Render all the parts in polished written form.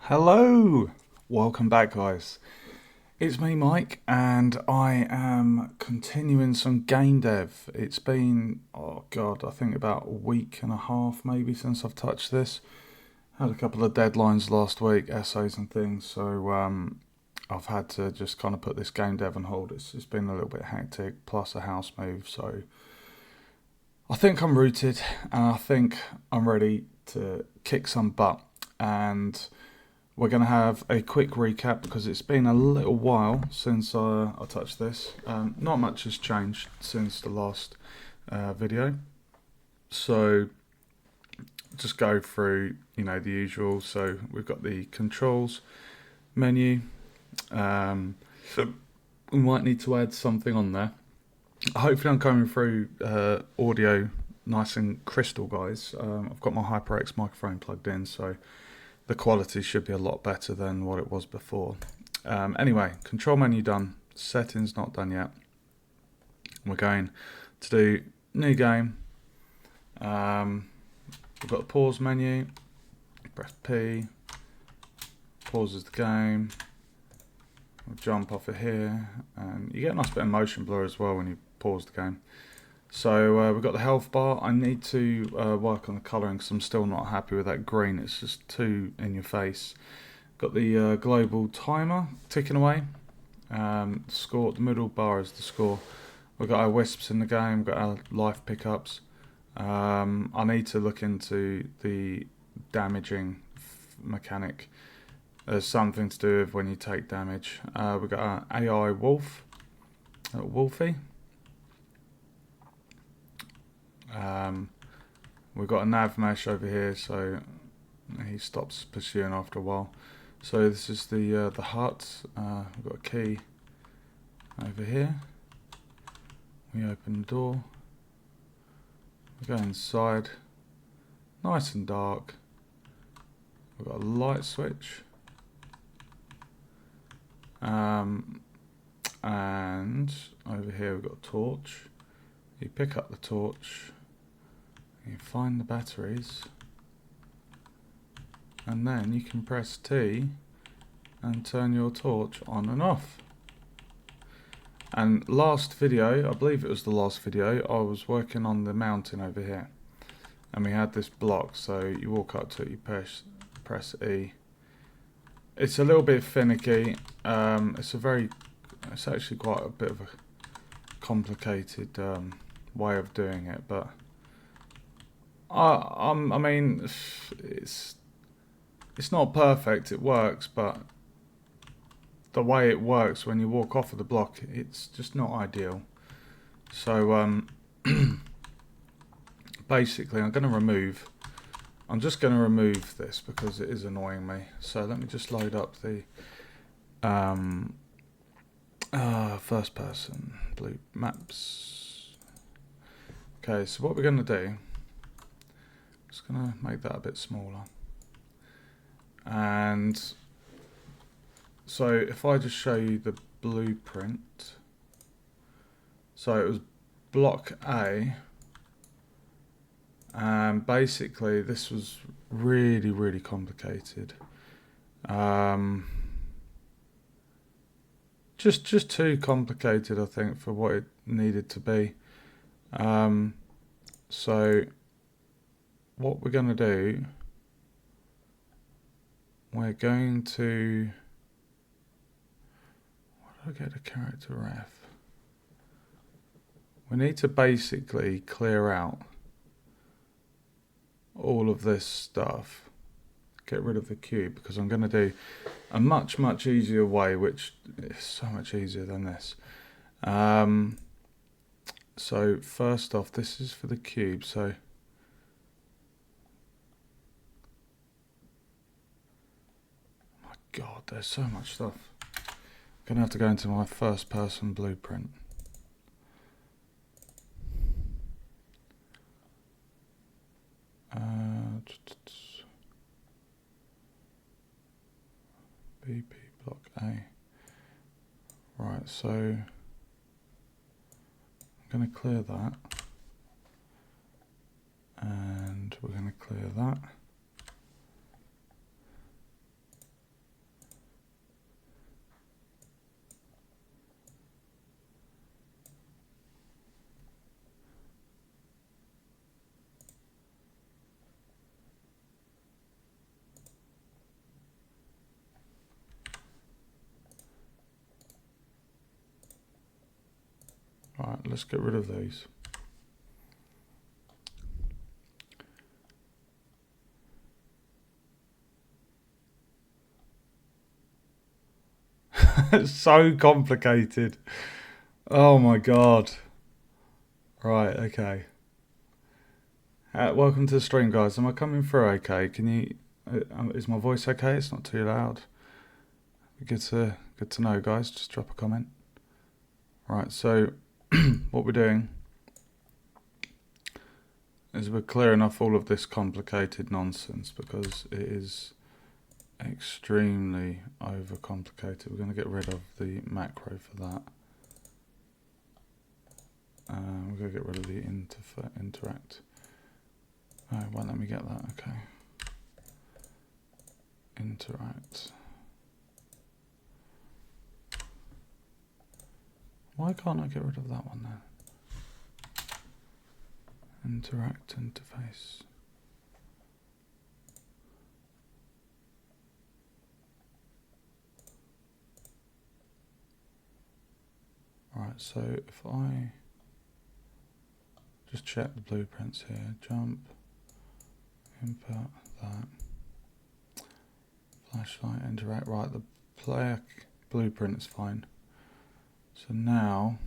Hello, welcome back guys. It's me Mike and I am continuing some game dev. It's been, oh god, I think about a week and a half maybe since I've touched this. Had a couple of deadlines last week, essays and things, so I've had to just kind of put this game dev on hold. It's been a little bit hectic, plus a house move, so I think I'm rooted and I think I'm ready to kick some butt. And we're going to have a quick recap because it's been a little while since I touched this. Not much has changed since the last video. So just go through, the usual. So we've got the controls menu. We might need to add something on there. Hopefully I'm coming through audio nice and crystal, guys. I've got my HyperX microphone plugged in, so the quality should be a lot better than what it was before. Anyway, control menu done, settings not done yet. We're going to do new game. We've got the pause menu, press P, pauses the game. We'll jump off of here, and you get a nice bit of motion blur as well when you pause the game. So we've got the health bar. I need to work on the colouring because I'm still not happy with that green. It's just too in your face. Got the global timer ticking away. Score. The middle bar is the score. We've got our wisps in the game. We've got our life pickups. I need to look into the damaging mechanic. There's something to do with when you take damage. We've got our AI wolf, Wolfie. We've got a nav mesh over here, so he stops pursuing after a while. So this is the hut. We've got a key over here. We open the door. We go inside. Nice and dark. We've got a light switch. And over here we've got a torch. You pick up the torch. You find the batteries, and then you can press T and turn your torch on and off. And last video, I believe it was the last video, I was working on the mountain over here, and we had this block, so you walk up to it, you press E. It's a little bit finicky. It's actually quite a bit of a complicated way of doing it, but I mean, it's not perfect. It works, but the way it works when you walk off of the block, it's just not ideal. So basically, I'm just going to remove this because it is annoying me. So let me just load up the first person blue maps. Okay, so what we're going to do, just going to make that a bit smaller. And so if I just show you the blueprint, so it was block A, and basically this was really complicated. Just too complicated, I think, for what it needed to be. So what we're going to do, we're going to, what do I get a character F? We need to basically clear out all of this stuff, get rid of the cube, because I'm going to do a much easier way, which is so much easier than this. So first off, this is for the cube, so my god, there's so much stuff. I'm going to have to go into my first person blueprint. BP block A. Right, so I'm going to clear that, and we're going to clear that. Right, let's get rid of these. It's so complicated. Oh my god. Right, okay. Welcome to the stream, guys. Am I coming through okay? Can you... is my voice okay? It's not too loud. Good to know, guys. Just drop a comment. Right, so what we're doing is we're clearing off all of this complicated nonsense because it is extremely overcomplicated. We're going to get rid of the macro for that. We're going to get rid of the interact. Oh, it won't let me get that. Okay. Interact. Why can't I get rid of that one then? Interact interface. Right, so if I just check the blueprints here, jump, input that, flashlight, interact, right, the player blueprint is fine. So now,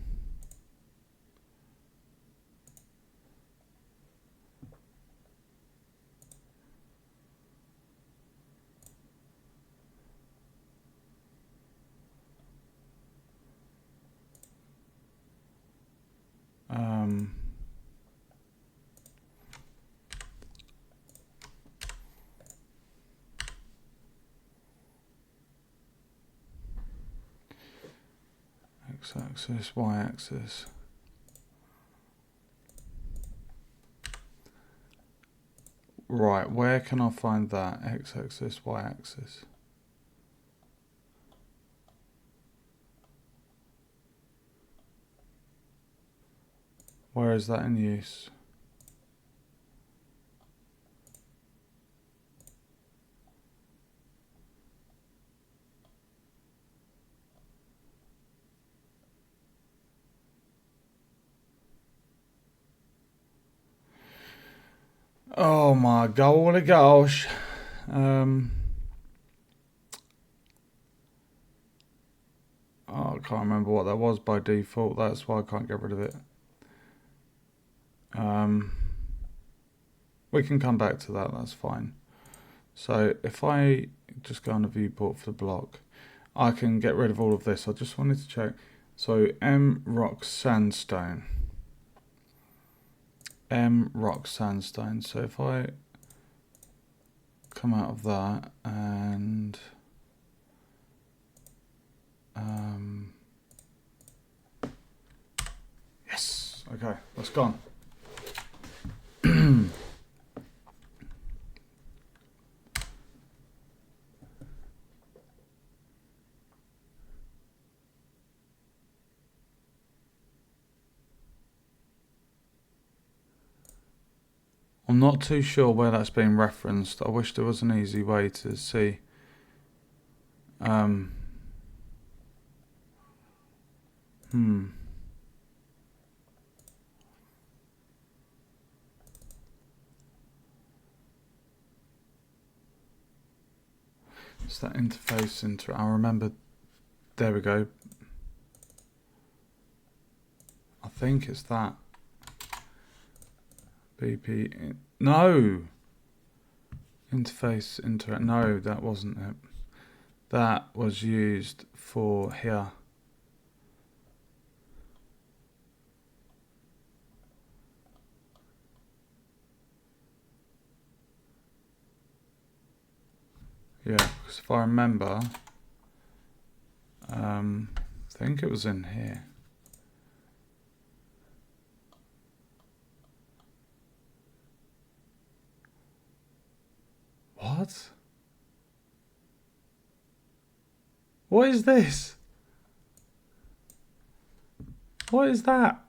x-axis, y-axis. Right, where can I find that? X-axis, y-axis. Where is that in use? Oh my golly gosh. Oh, I can't remember what that was by default. That's why I can't get rid of it. We can come back to that. That's fine. So if I just go on the viewport for the block, I can get rid of all of this. I just wanted to check. So M rock sandstone. M rock sandstone. So if I come out of that and yes, okay, that's gone. I'm not too sure where that's being referenced. I wish there was an easy way to see. It's that interface I remember. There we go. I think it's that. BP. No! Interface interact. No, that wasn't it. That was used for here. Yeah, because if I remember, I think it was in here. What? What is this? What is that?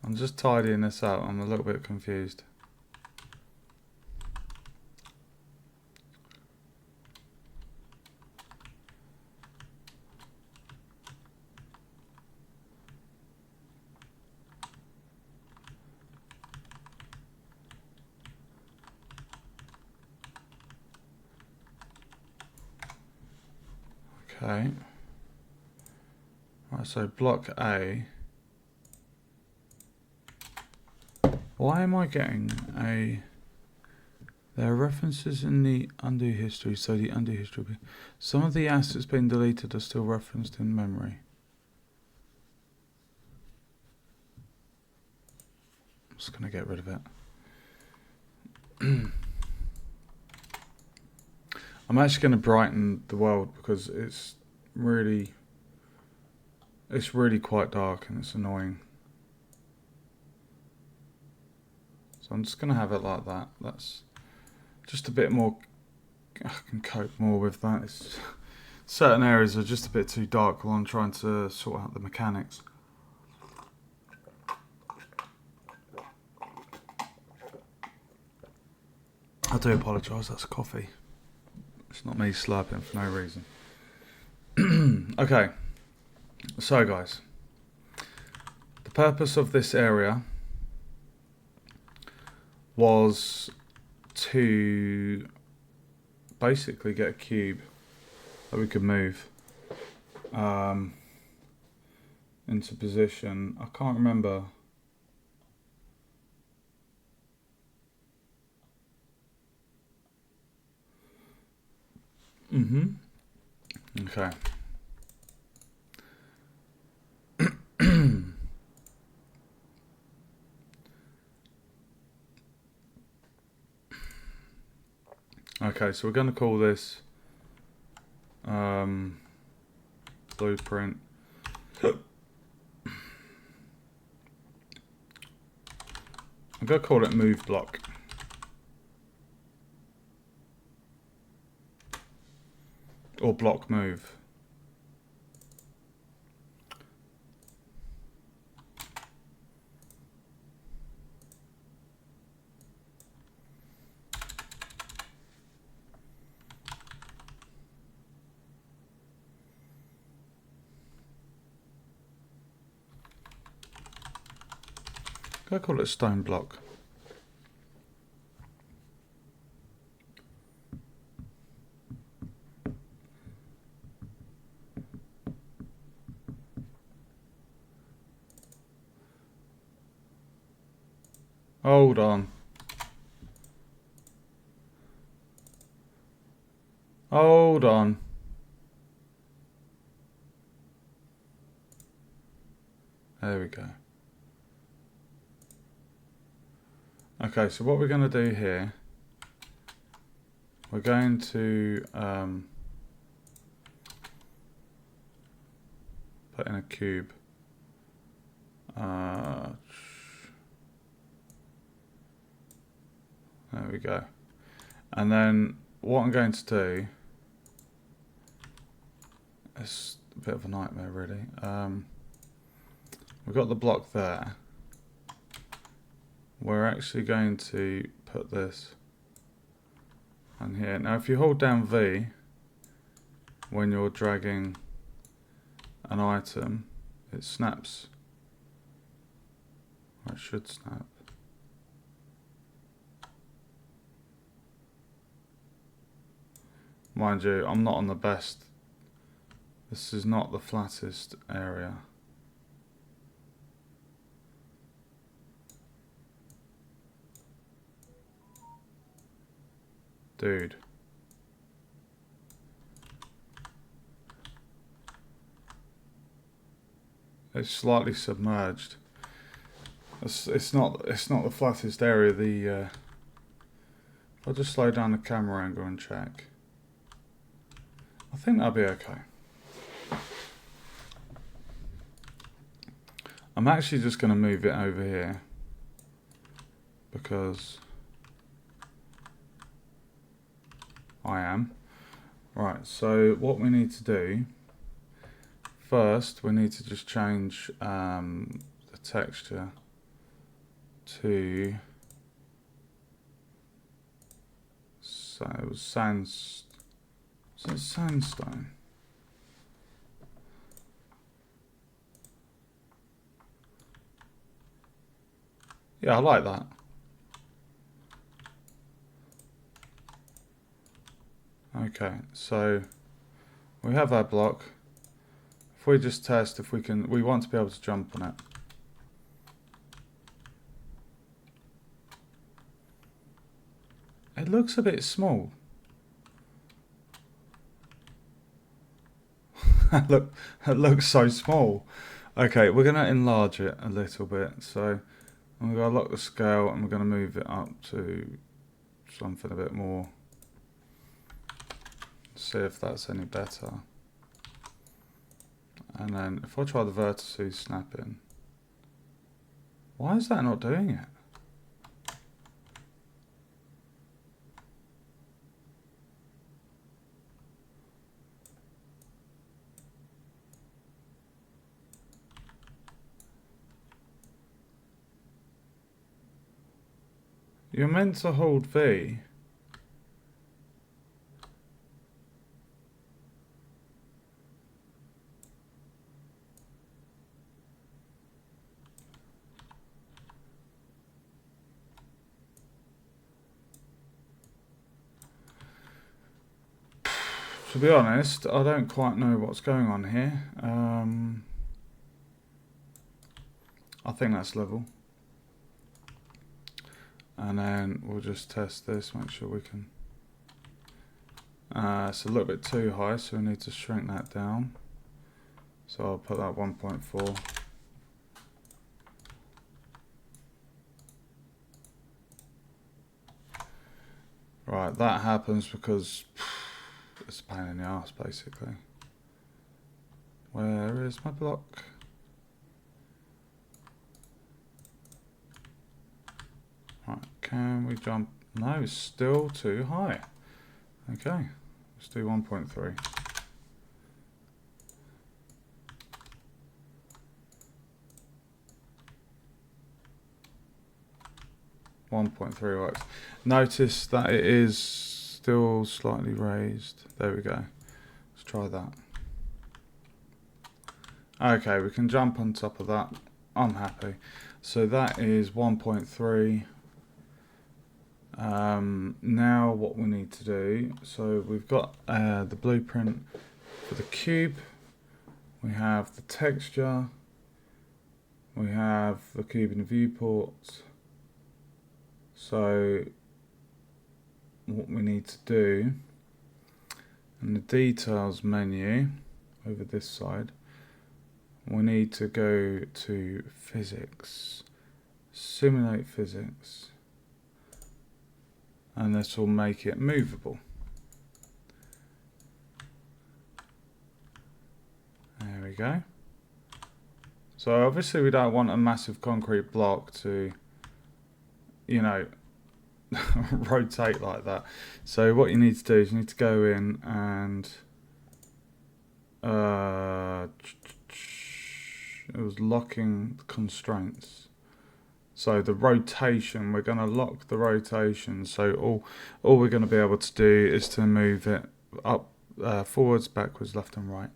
I'm just tidying this out. I'm a little bit confused. Okay. Right, so block A. Why am I getting a... There are references in the undo history, so the undo history will be... Some of the assets being deleted are still referenced in memory. I'm just going to get rid of it. I'm actually going to brighten the world because it's really quite dark and it's annoying. So I'm just going to have it like that. That's just a bit more... I can cope more with that. It's, certain areas are just a bit too dark while I'm trying to sort out the mechanics. I do apologise, that's coffee. It's not me slurping for no reason. Okay, so guys, the purpose of this area was to basically get a cube that we could move into position. I can't remember. Okay. Okay, so we're going to call this blueprint. I'm going to call it move block. Or block move. I call it stone block. Hold on. Hold on. There we go. Okay, so what we're going to do here, we're going to put in a cube. There we go. And then what I'm going to do, it's a bit of a nightmare really. We've got the block there. We're actually going to put this on here. Now if you hold down V when you're dragging an item, it snaps. Or it should snap. Mind you, I'm not on the best. This is not the flattest area. Dude. It's slightly submerged. It's not the flattest area. I'll just slow down the camera angle and check. I think that'll be okay. I'm actually just going to move it over here because I am. Right, so what we need to do first, we need to just change the texture to sandstone. Yeah, I like that. Okay, so We have our block. If we just test if we can, we want to be able to jump on it. It looks a bit small. Look, it looks so small. Okay, we're going to enlarge it a little bit. So I'm going to lock the scale and we're going to move it up to something a bit more. See if that's any better. And then if I try the vertices snapping, why is that not doing it? You're meant to hold V. To be honest, I don't quite know what's going on here. I think that's level. And then we'll just test this, make sure we can. It's a little bit too high, so we need to shrink that down. So I'll put that 1.4. Right, that happens because it's a pain in the ass, basically. Where is my block? Right, can we jump? No, it's still too high. Okay, let's do 1.3. Works. Notice that it is still slightly raised. There we go. Let's try that. Okay, we can jump on top of that. I'm happy. So that is 1.3. Now what we need to do, so we've got the blueprint for the cube, we have the texture, we have the cube in the viewport. So what we need to do, in the details menu over this side, we need to go to physics, simulate physics, and this will make it movable. There we go. So obviously we don't want a massive concrete block to, you know, rotate like that. So what you need to do is you need to go in and it was locking constraints. So the rotation, we're going to lock the rotation. So all we're going to be able to do is to move it up, forwards, backwards, left and right.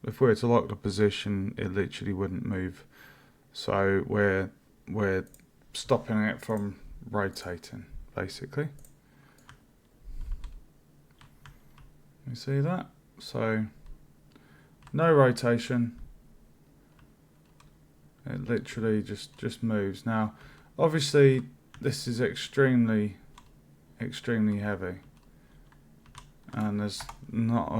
If we were to lock the position, it literally wouldn't move. So we're stopping it from rotating, basically. You see that? So no rotation. It literally just moves. Now, obviously, this is extremely heavy, and there's not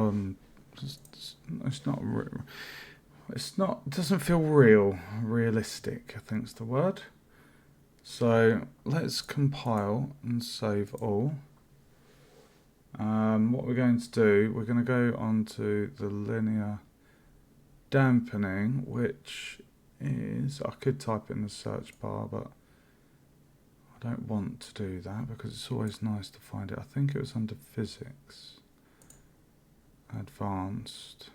it doesn't feel realistic, I think is the word. So let's compile and save all. What we're going to do, we're going to go onto the linear dampening, which is, I could type it in the search bar, but I don't want to do that because it's always nice to find it. I think it was under physics, advanced.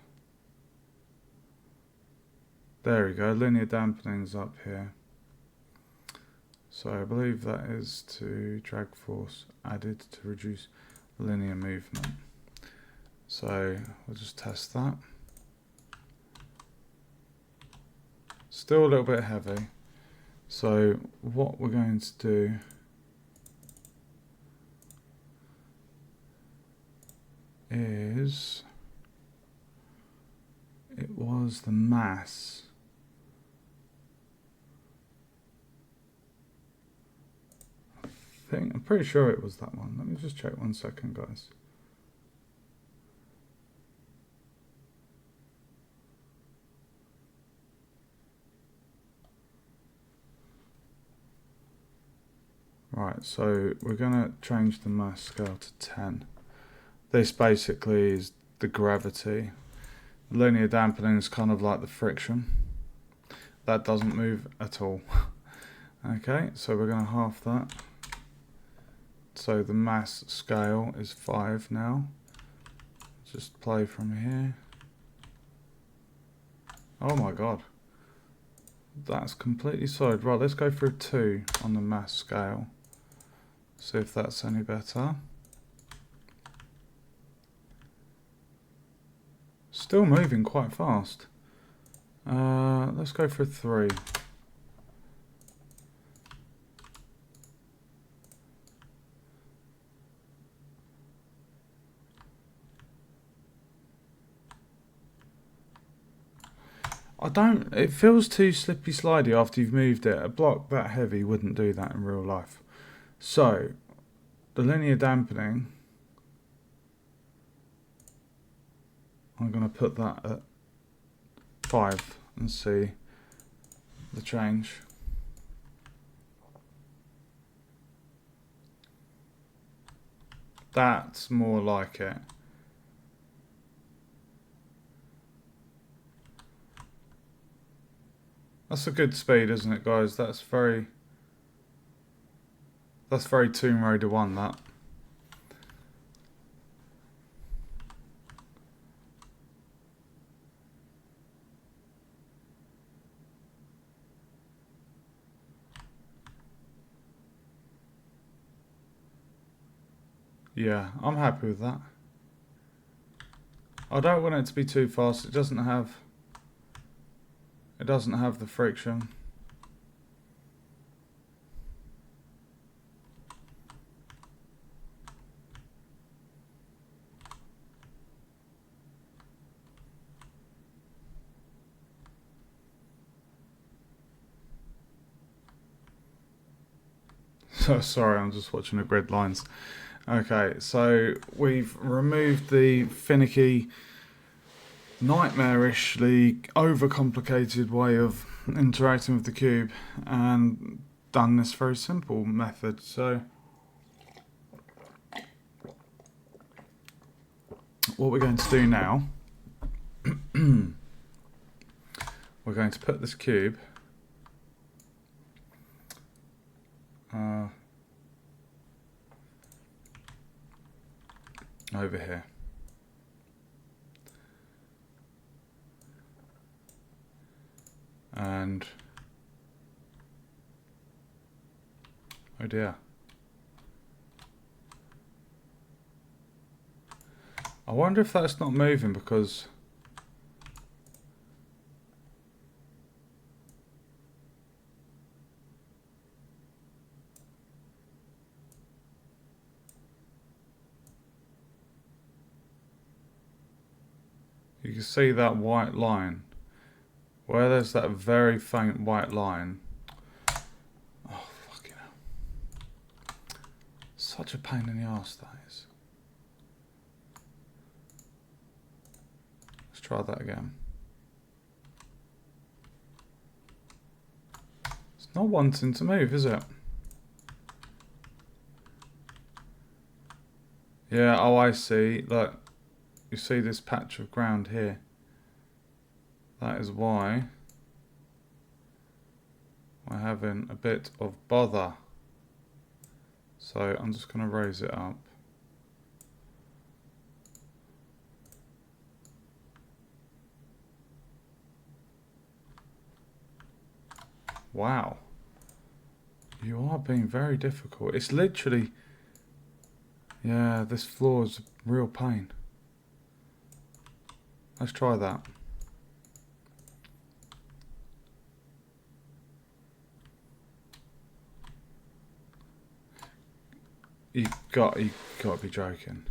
There we go, linear dampening's up here. So I believe that is to drag force added to reduce linear movement. So we'll just test that. Still a little bit heavy. So what we're going to do is... It was the mass. I'm pretty sure it was that one. Let me just check 1 second, guys. Right, so we're going to change the mass scale to 10. This basically is the gravity. Linear dampening is kind of like the friction. That doesn't move at all. Okay, so we're going to half that. So the mass scale is 5 now. Just play from here. Oh my god. That's completely solid. Right, let's go for a 2 on the mass scale. See if that's any better. Still moving quite fast. Let's go for a 3. It feels too slippy slidey after you've moved it. A block that heavy wouldn't do that in real life. So, the linear dampening, I'm going to put that at 5 and see the change. That's more like it. That's a good speed, isn't it, guys? That's very Tomb Raider 1, that. Yeah, I'm happy with that. I don't want it to be too fast. It doesn't have the friction. So sorry, I'm just watching the grid lines. Okay, so we've removed the finicky, nightmarishly overcomplicated way of interacting with the cube and done this very simple method. So what we're going to do now, we're going to put this cube over here. And oh dear. I wonder if that's not moving because you can see that white line. Where there's that very faint white line. Oh, fucking hell. Such a pain in the arse that is. Let's try that again. It's not wanting to move, is it? Yeah, oh I see. Look, you see this patch of ground here. That is why we're having a bit of bother. So I'm just going to raise it up. Wow. You are being very difficult. It's literally... Yeah, this floor is a real pain. Let's try that. You got to be joking.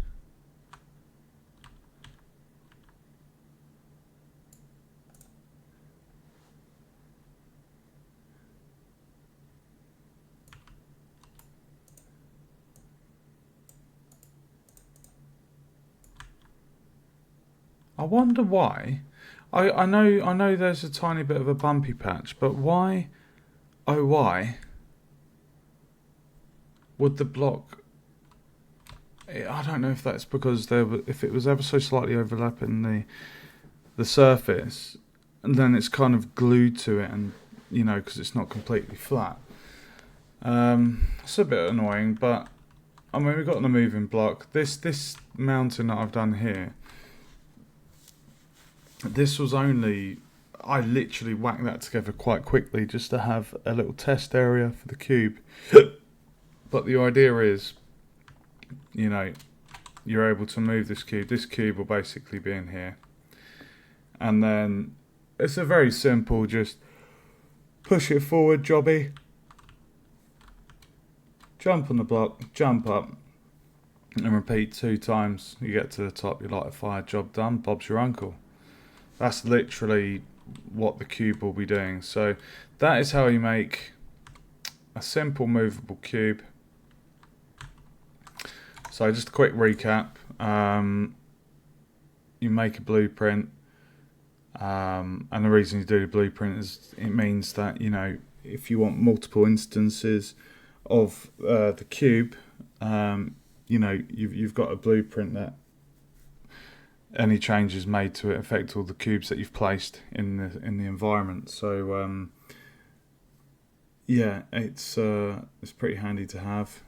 I wonder why. I know there's a tiny bit of a bumpy patch, but why, oh why, would the block... I don't know if that's because if it was ever so slightly overlapping the surface, and then it's kind of glued to it, and because it's not completely flat. It's a bit annoying, but I mean we've got the moving block. This mounting that I've done here, this was only, I literally whacked that together quite quickly just to have a little test area for the cube. But the idea is, you're able to move this cube. This cube will basically be in here. And then it's a very simple, just push it forward, jobby. Jump on the block, jump up, and repeat 2 times. You get to the top, you light a fire, job done, Bob's your uncle. That's literally what the cube will be doing. So that is how you make a simple movable cube. So just a quick recap. You make a blueprint, and the reason you do the blueprint is it means that if you want multiple instances of the cube, you've got a blueprint that any changes made to it affect all the cubes that you've placed in the environment. So yeah, it's pretty handy to have.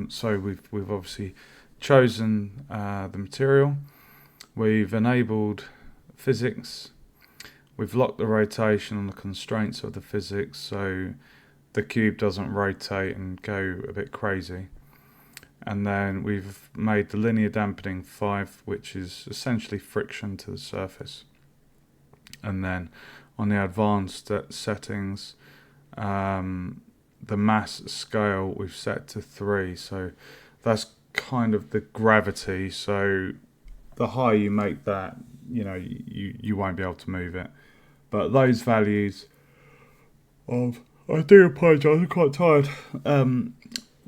So we've obviously chosen the material. We've enabled physics. We've locked the rotation on the constraints of the physics, so the cube doesn't rotate and go a bit crazy. And then we've made the linear dampening 5, which is essentially friction to the surface. And then on the advanced settings, the mass scale we've set to 3. So that's kind of the gravity. So the higher you make that, you won't be able to move it. But those values of, I do apologise, I'm quite tired.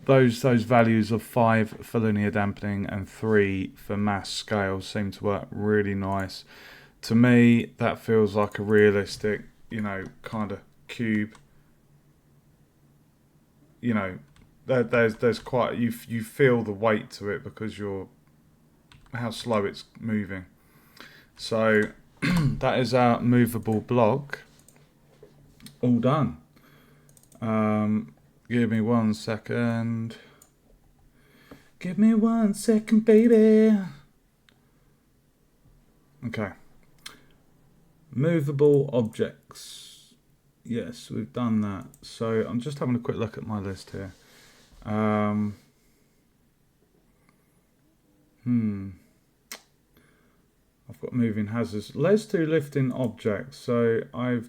Those values of 5 for linear dampening and 3 for mass scale seem to work really nice. To me, that feels like a realistic, kind of cube. There's quite, you feel the weight to it because how slow it's moving. So that is our movable block all done. Give me 1 second. Give me 1 second, baby. Okay. Movable objects. Yes, we've done that. So I'm just having a quick look at my list here. I've got moving hazards. Let's do lifting objects. So I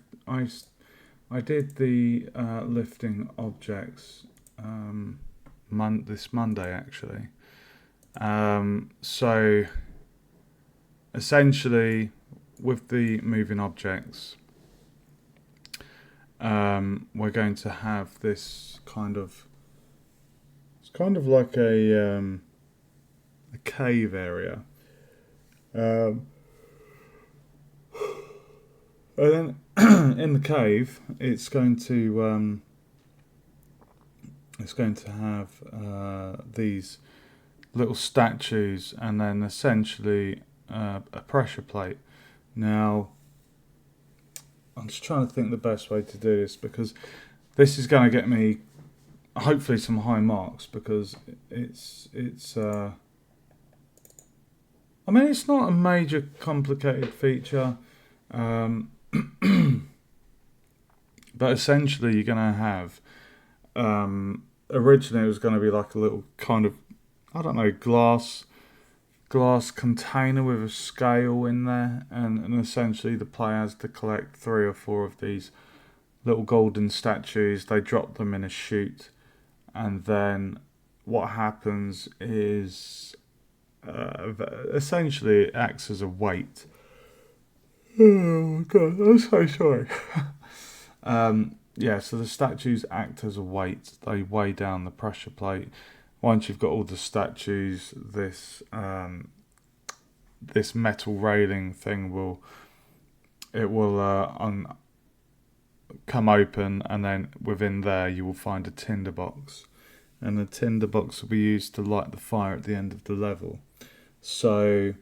did the lifting objects this Monday actually. So essentially with the moving objects, we're going to have this it's kind of like a cave area. And then in the cave, it's going to have these little statues, and then essentially a pressure plate. Now, I'm just trying to think the best way to do this, because this is going to get me hopefully some high marks, because it's I mean, it's not a major complicated feature. But essentially you're going to have, originally it was going to be like a little kind of, I don't know, glass container with a scale in there, and essentially the player has to collect 3 or 4 of these little golden statues. They drop them in a chute, and then what happens is essentially it acts as a weight. Oh god, I'm so sorry. So the statues act as a weight. They weigh down the pressure plate. Once you've got all the statues, this this metal railing thing will come open, and then within there you will find a tinder box, and the tinder box will be used to light the fire at the end of the level. So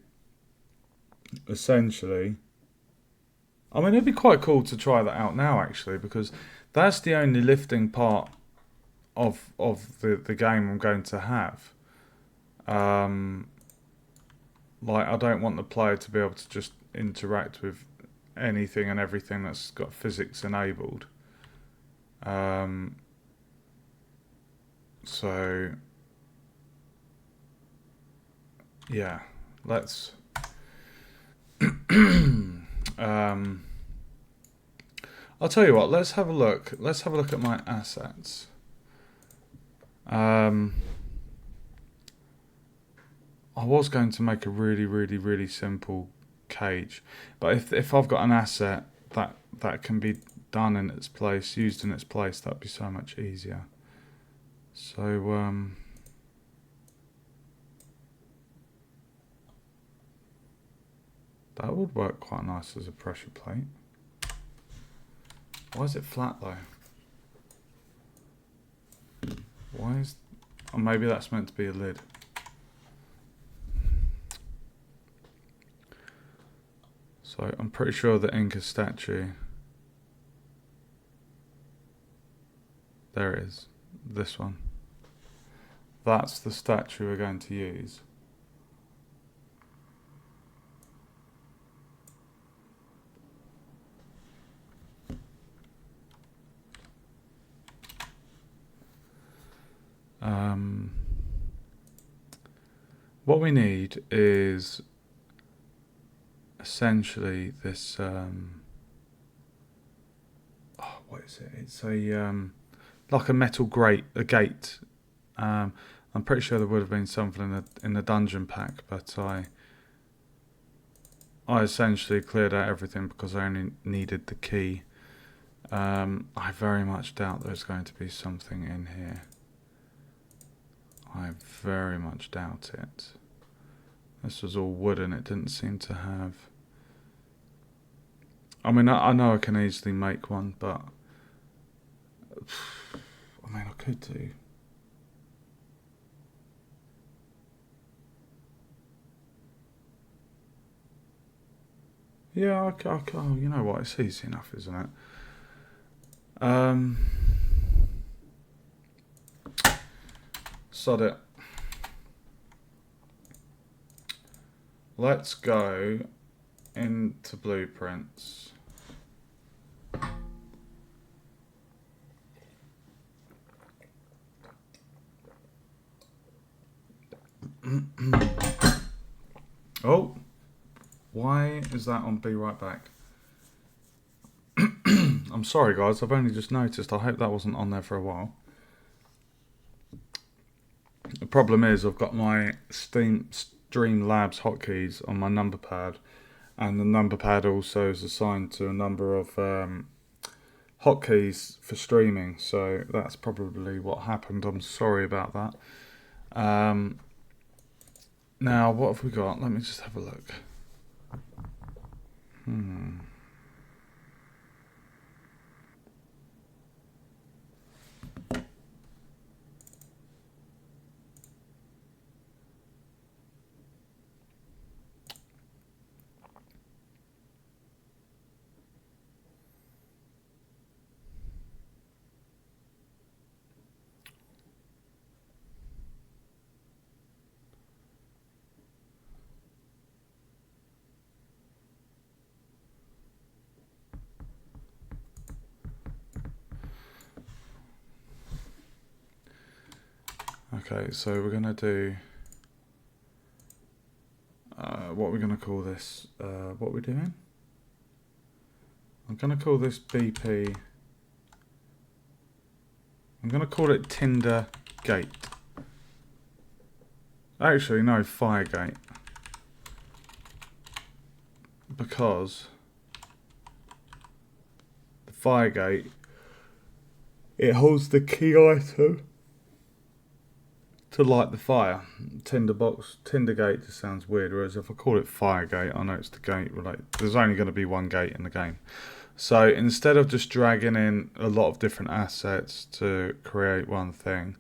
essentially, I mean, it'd be quite cool to try that out now, actually, because that's the only lifting part of the game I'm going to have. Like, I don't want the player to be able to just interact with anything and everything that's got physics enabled. So yeah, let's I'll tell you what, let's have a look at my assets. I was going to make a really simple cage, but if I've got an asset that can be done in its place, used in its place, that'd be so much easier. So that would work quite nice as a pressure plate. Why is it flat though? Why is... Oh, maybe that's meant to be a lid. So I'm pretty sure the Inca statue... There it is. This one. That's the statue we're going to use. What we need is essentially this. What is it? It's a like a metal grate, a gate. I'm pretty sure there would have been something in the dungeon pack, but I essentially cleared out everything because I only needed the key. I very much doubt there's going to be something in here. I very much doubt it. This was all wood and it didn't seem to have... I mean, I know I can easily make one, but... I mean, I could do... Yeah, okay, oh, you know what, it's easy enough, isn't it? Sod it. Let's go into blueprints. Oh, why is that on Be Right Back? I'm sorry guys, I've only just noticed. I hope that wasn't on there for a while. The problem is I've got my Streamlabs hotkeys on my number pad, and the number pad also is assigned to a number of hotkeys for streaming, so that's probably what happened. I'm sorry about that. Now, what have we got? Let me just have a look. Okay, so we're going to do... what we're going to call this... what we're doing? I'm going to call this BP... I'm going to call it Tinder Gate. Actually, no, Fire Gate. Because the Fire Gate, it holds the key item to light the fire. Tinder gate just sounds weird, whereas if I call it fire gate, I know it's the gate related. There's only going to be one gate in the game. So instead of just dragging in a lot of different assets to create one thing,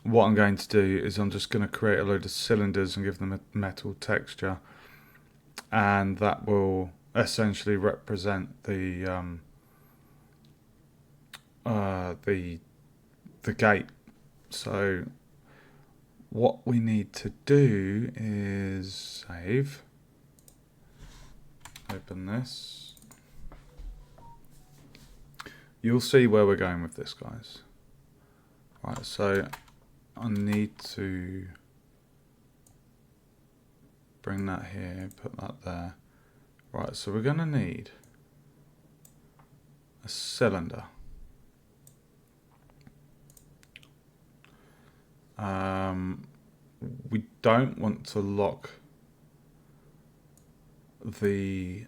what I'm going to do is I'm just going to create a load of cylinders and give them a metal texture, and that will essentially represent the gate. So what we need to do is save, open this. You'll see where we're going with this, guys. Right, so I need to bring that here, put that there. Right, so we're going to need a cylinder. We don't want to lock the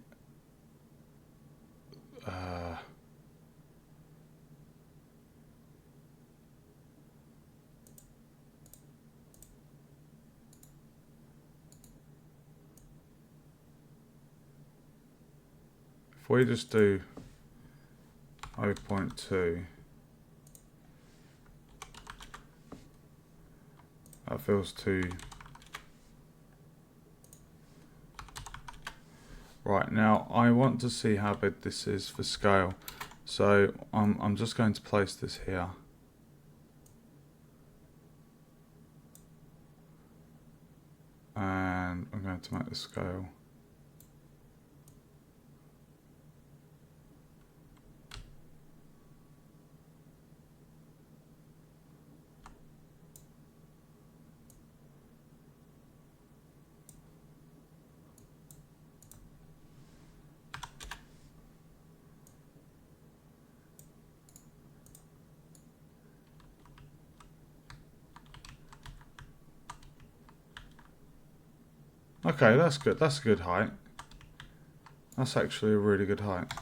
if we just do 0.2, that feels too. Right, now I want to see how big this is for scale, so I'm just going to place this here. And I'm going to make the scale . Okay, that's good. That's a good height. That's actually a really good height.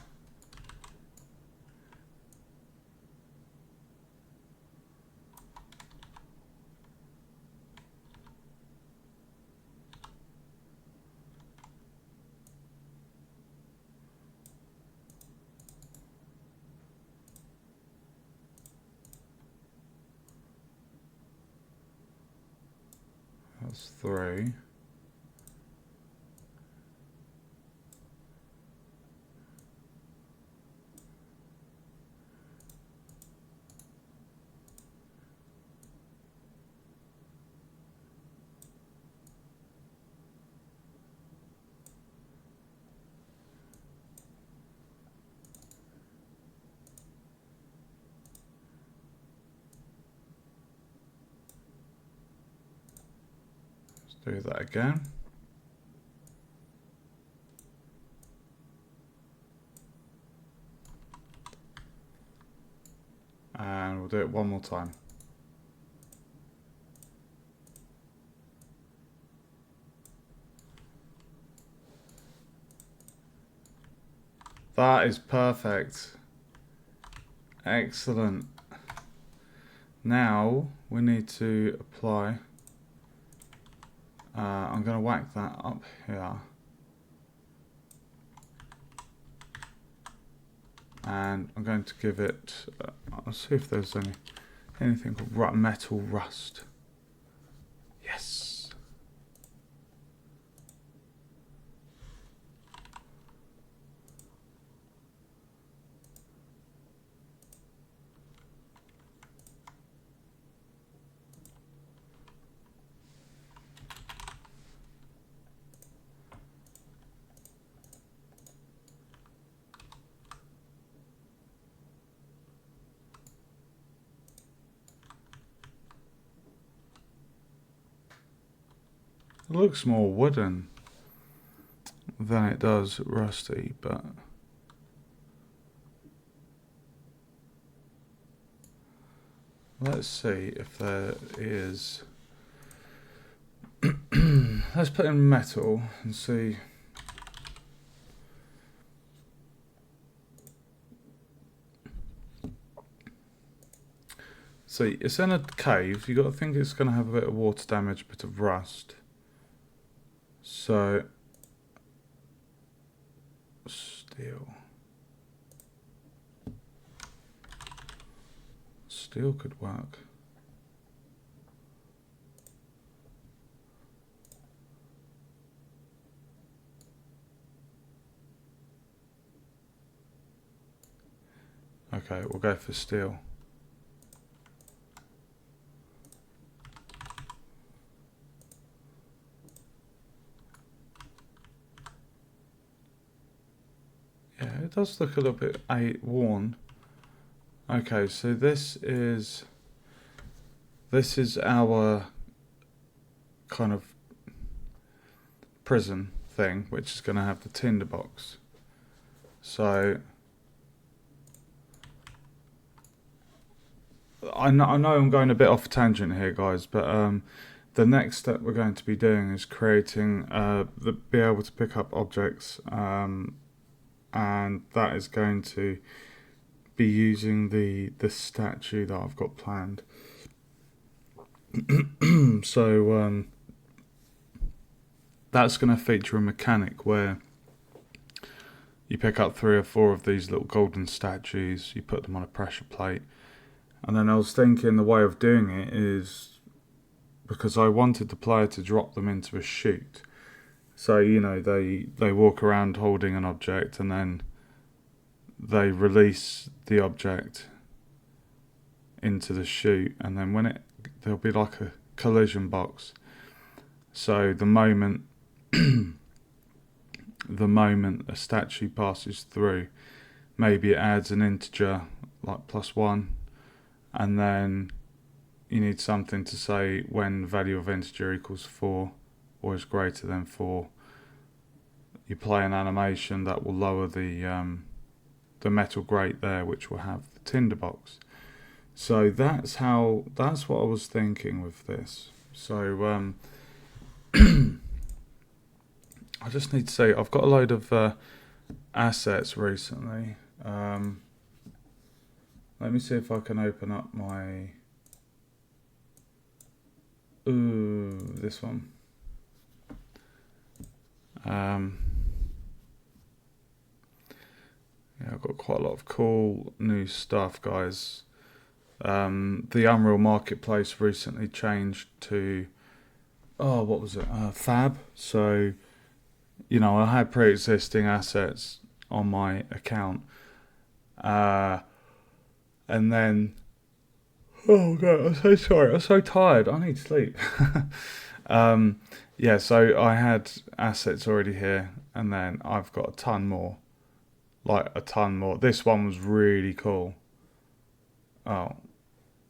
That's 3. Do that again. And we'll do it one more time. That is perfect. Excellent. Now we need to apply. I'm going to whack that up here. And I'm going to give it, I'll see if there's anything called metal rust. Yes. It looks more wooden than it does rusty, but let's see if there is. Let's put in metal and see. So it's in a cave. You got to think it's going to have a bit of water damage, a bit of rust. So steel. Steel could work. Okay, we'll go for steel. Yeah, it does look a little bit worn. Okay, so this is our kind of prison thing, which is going to have the tinderbox. So I know I'm going a bit off tangent here, guys, but the next step we're going to be doing is creating be able to pick up objects, and that is going to be using the statue that I've got planned. So that's going to feature a mechanic where you pick up 3 or 4 of these little golden statues, you put them on a pressure plate, and then I was thinking the way of doing it is, because I wanted the player to drop them into a chute. So, you know, they walk around holding an object and then they release the object into the chute, and then there'll be like a collision box. So the moment a statue passes through, maybe it adds an integer like +1, and then you need something to say when the value of integer equals 4 or is greater than 4. You play an animation that will lower the metal grate there, which will have the tinderbox. So that's what I was thinking with this. So I just need to say I've got a load of assets recently. Let me see if I can open up my this one. Yeah, I've got quite a lot of cool new stuff, guys. The Unreal Marketplace recently changed to what was it? Fab. So, you know, I had pre-existing assets on my account, and then oh god, I'm so sorry. I'm so tired. I need sleep. Yeah, so I had assets already here, and then I've got a ton more. Like a ton more. This one was really cool. Oh,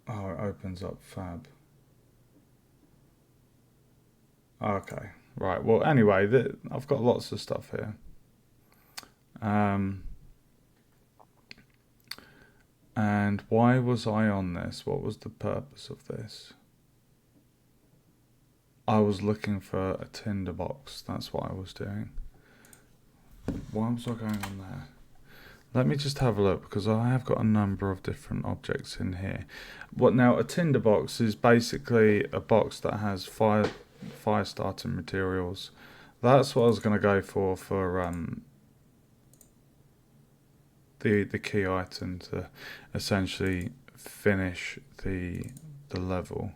it opens up Fab. Okay, right. Well, anyway, I've got lots of stuff here. And why was I on this? What was the purpose of this? I was looking for a tinderbox. That's what I was doing. Why was I going on there? Let me just have a look, because I have got a number of different objects in here. Now, a tinderbox is basically a box that has fire starting materials. That's what I was going to go for the key item to essentially finish the level.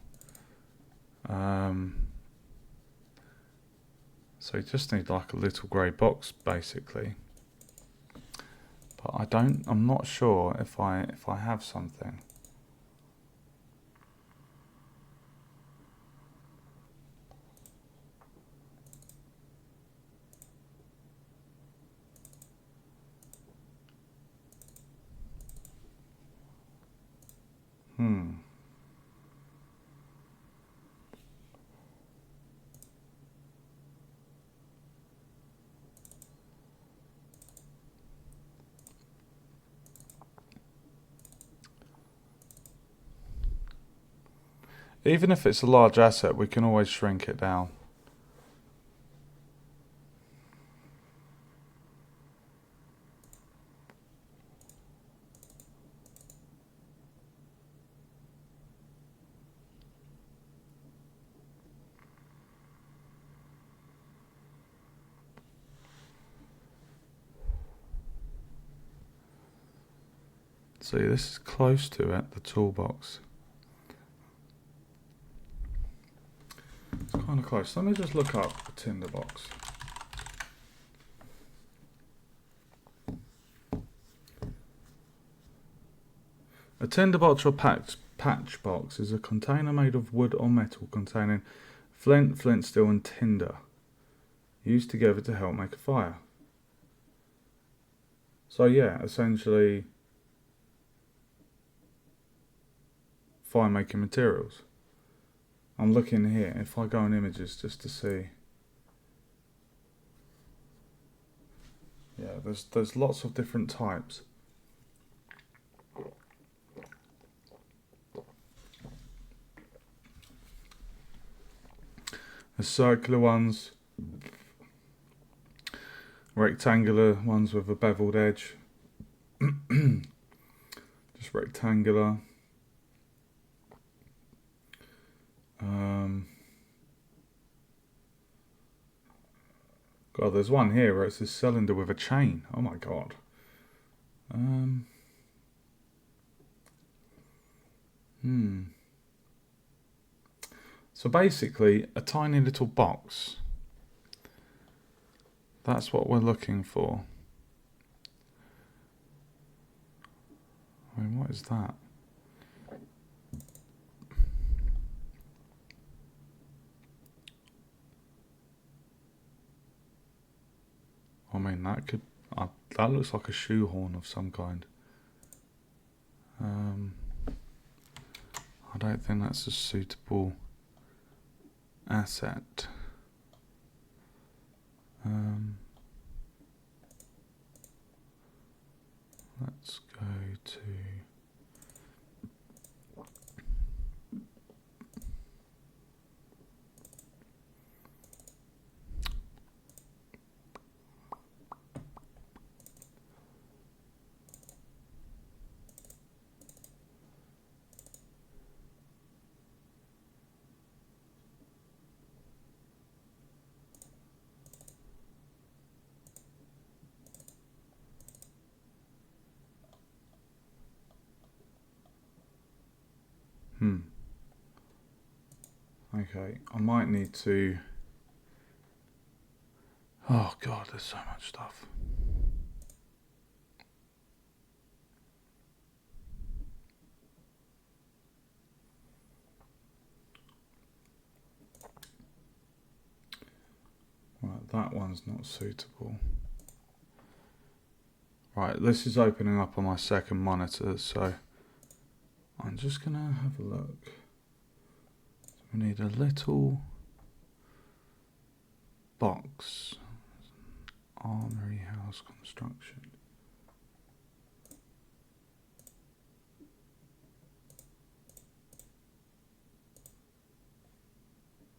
So you just need like a little grey box basically. But I'm not sure if I have something. Even if it's a large asset, we can always shrink it down. See, this is close to it, the toolbox. It's kind of close. Let me just look up a tinderbox. A tinderbox or patch box is a container made of wood or metal containing flint, flint steel and tinder, used together to help make a fire. So yeah, essentially fire making materials. I'm looking here, if I go on images just to see. Yeah, there's lots of different types. There's circular ones, rectangular ones with a beveled edge, just rectangular. God, there's one here where it's a cylinder with a chain. Oh my god. So basically, a tiny little box. That's what we're looking for. I mean, what is that? I mean, that looks like a shoehorn of some kind. I don't think that's a suitable asset. Let's go to... Okay, I might need to... Oh god, there's so much stuff. Right, that one's not suitable. Right, this is opening up on my second monitor, so I'm just gonna have a look. We need a little box. Armory house construction.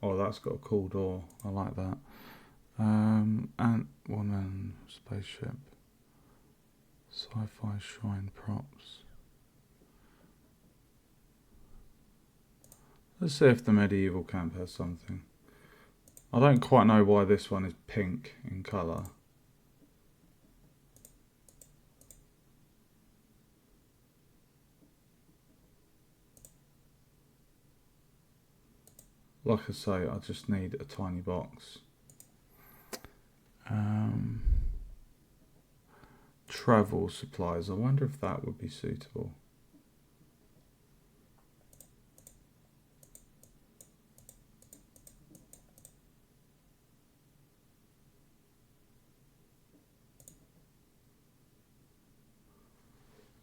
Oh, that's got a cool door. I like that. Ant woman spaceship. Sci-fi shrine props. Let's see if the medieval camp has something. I don't quite know why this one is pink in colour. Like I say, I just need a tiny box. Travel supplies. I wonder if that would be suitable.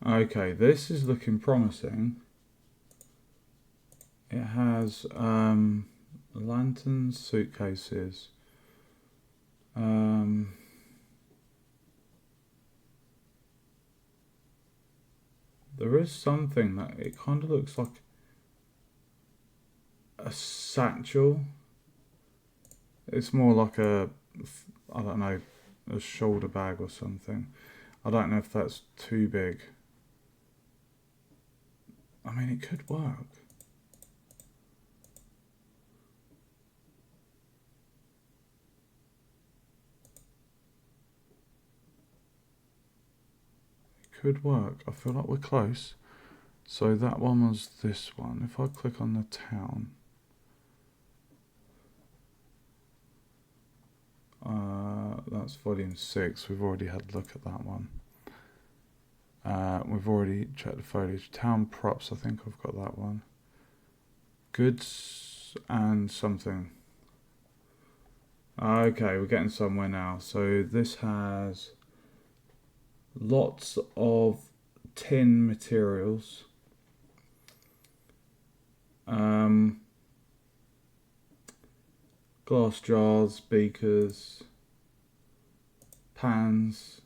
Okay, this is looking promising. It has lanterns, suitcases. There is something that it kind of looks like a satchel. It's more like a, I don't know, a shoulder bag or something. I don't know if that's too big. I mean, it could work. It could work. I feel like we're close. So that one was this one. If I click on the town, that's volume 6. We've already had a look at that one. We've already checked the foliage. Town props, I think I've got that one. Goods and something. Okay, we're getting somewhere now. So this has lots of tin materials. Glass jars, beakers, pans,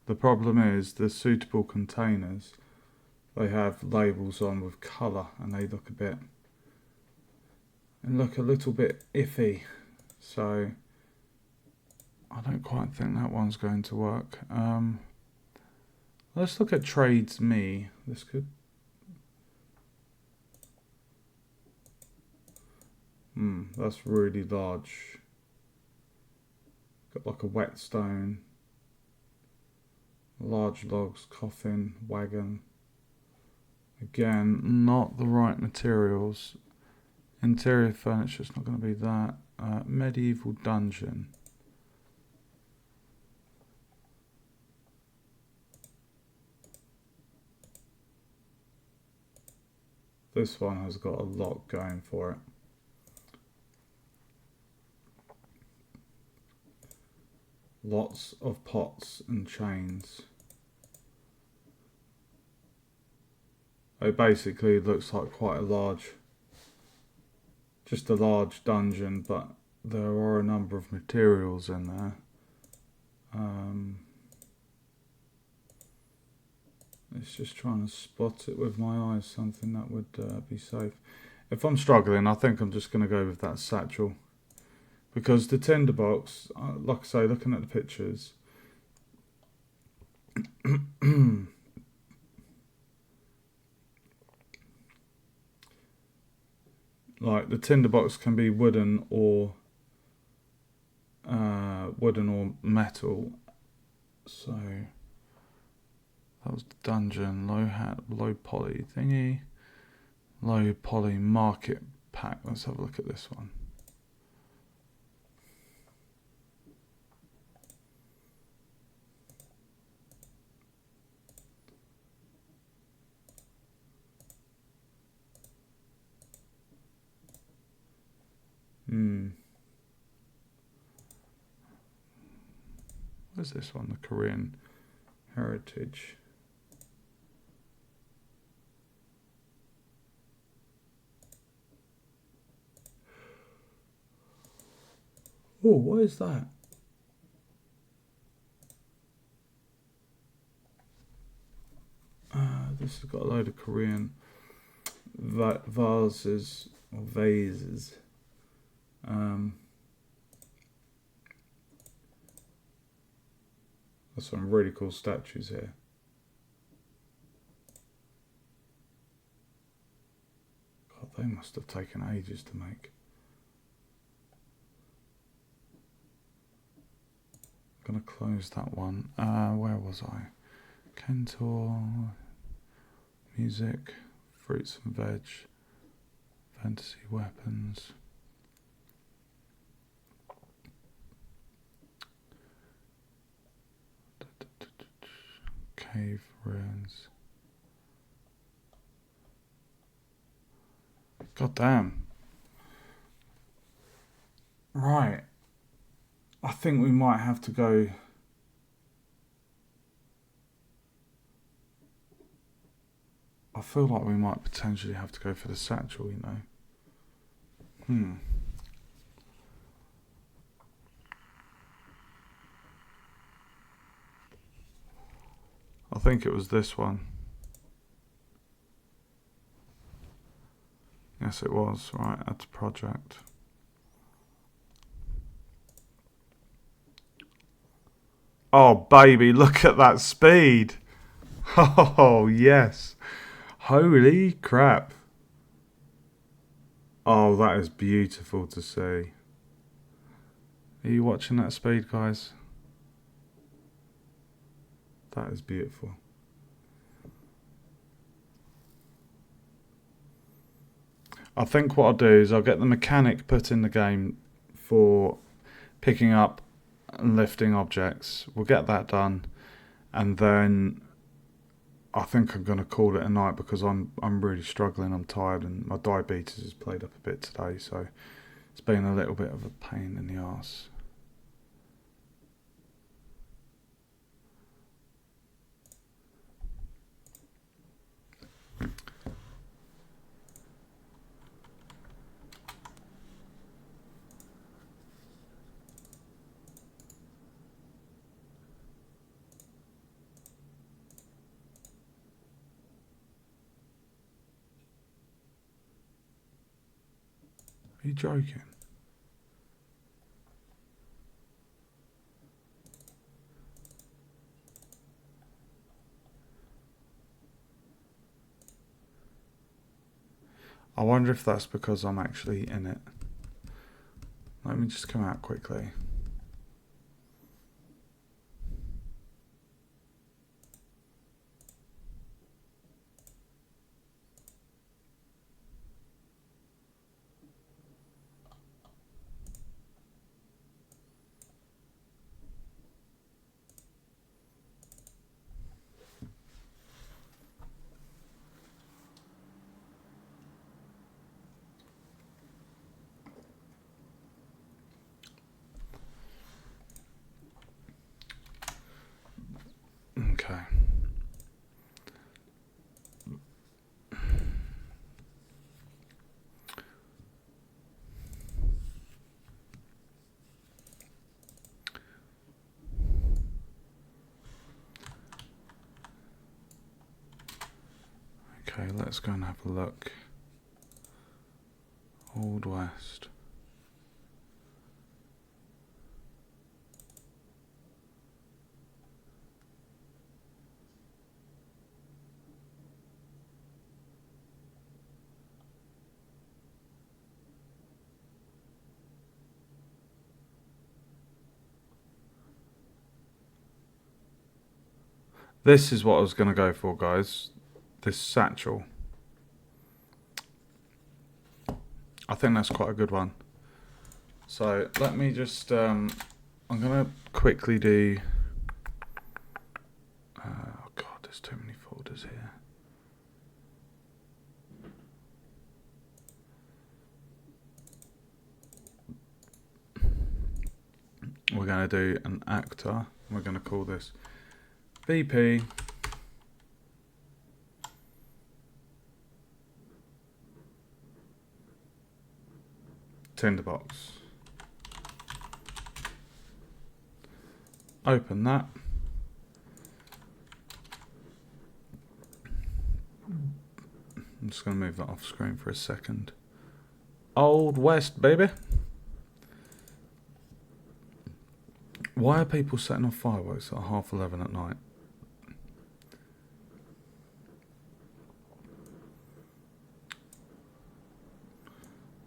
the problem is the suitable containers, they have labels on with colour and they look a little bit iffy, so I don't quite think that one's going to work. Let's look at Trades Me. This could... that's really large. Got like a whetstone, large logs, coffin, wagon. Again, not the right materials. Interior furniture's not going to be that. Medieval dungeon. This one has got a lot going for it. Lots of pots and chains. It basically looks like quite a large, just a large dungeon, but there are a number of materials in there. It's just trying to spot it with my eyes, something that would be safe. If I'm struggling, I think I'm just going to go with that satchel. Because the tinderbox, like I say, looking at the pictures, like the tinderbox can be wooden or metal. So that was the dungeon, low poly thingy, low poly market pack. Let's have a look at this one. Where's this one? The Korean heritage. Oh, what is that? This has got a load of Korean vases or vases. There's some really cool statues here. God, they must have taken ages to make. I'm going to close that one. Where was I? Kentor, music, fruits and veg, fantasy weapons. Cave ruins. God damn. Right. I think we might have to go. I feel like we might potentially have to go for the satchel, you know. I think it was this one. Yes, it was. Right, add to project. Oh, baby, look at that speed. Oh, yes. Holy crap. Oh, that is beautiful to see. Are you watching that speed, guys? That is beautiful. I think what I'll do is I'll get the mechanic put in the game for picking up and lifting objects. We'll get that done, and then I think I'm going to call it a night because I'm really struggling. I'm tired and my diabetes has played up a bit today, so it's been a little bit of a pain in the arse. Are you joking? I wonder if that's because I'm actually in it. Let me just come out quickly. Okay. Okay, let's go and have a look. Old West. This is what I was going to go for, guys. This satchel. I think that's quite a good one. So let me just, I'm going to quickly do, oh God, there's too many folders here. We're going to do an actor. We're going to call this VP Tinderbox. Open that. I'm just going to move that off screen for a second. Old West, baby. Why are people setting off fireworks at 11:30 at night?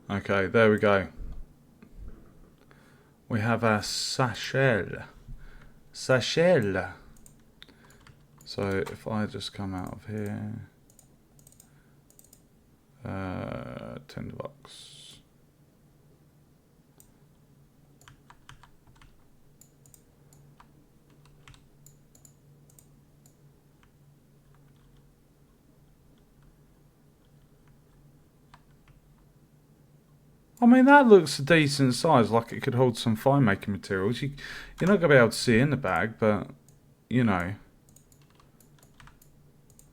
Okay, there we go. We have our satchel. Satchel. So if I just come out of here, tinderbox. I mean, that looks a decent size, like it could hold some fire making materials. You're not going to be able to see in the bag, but, you know,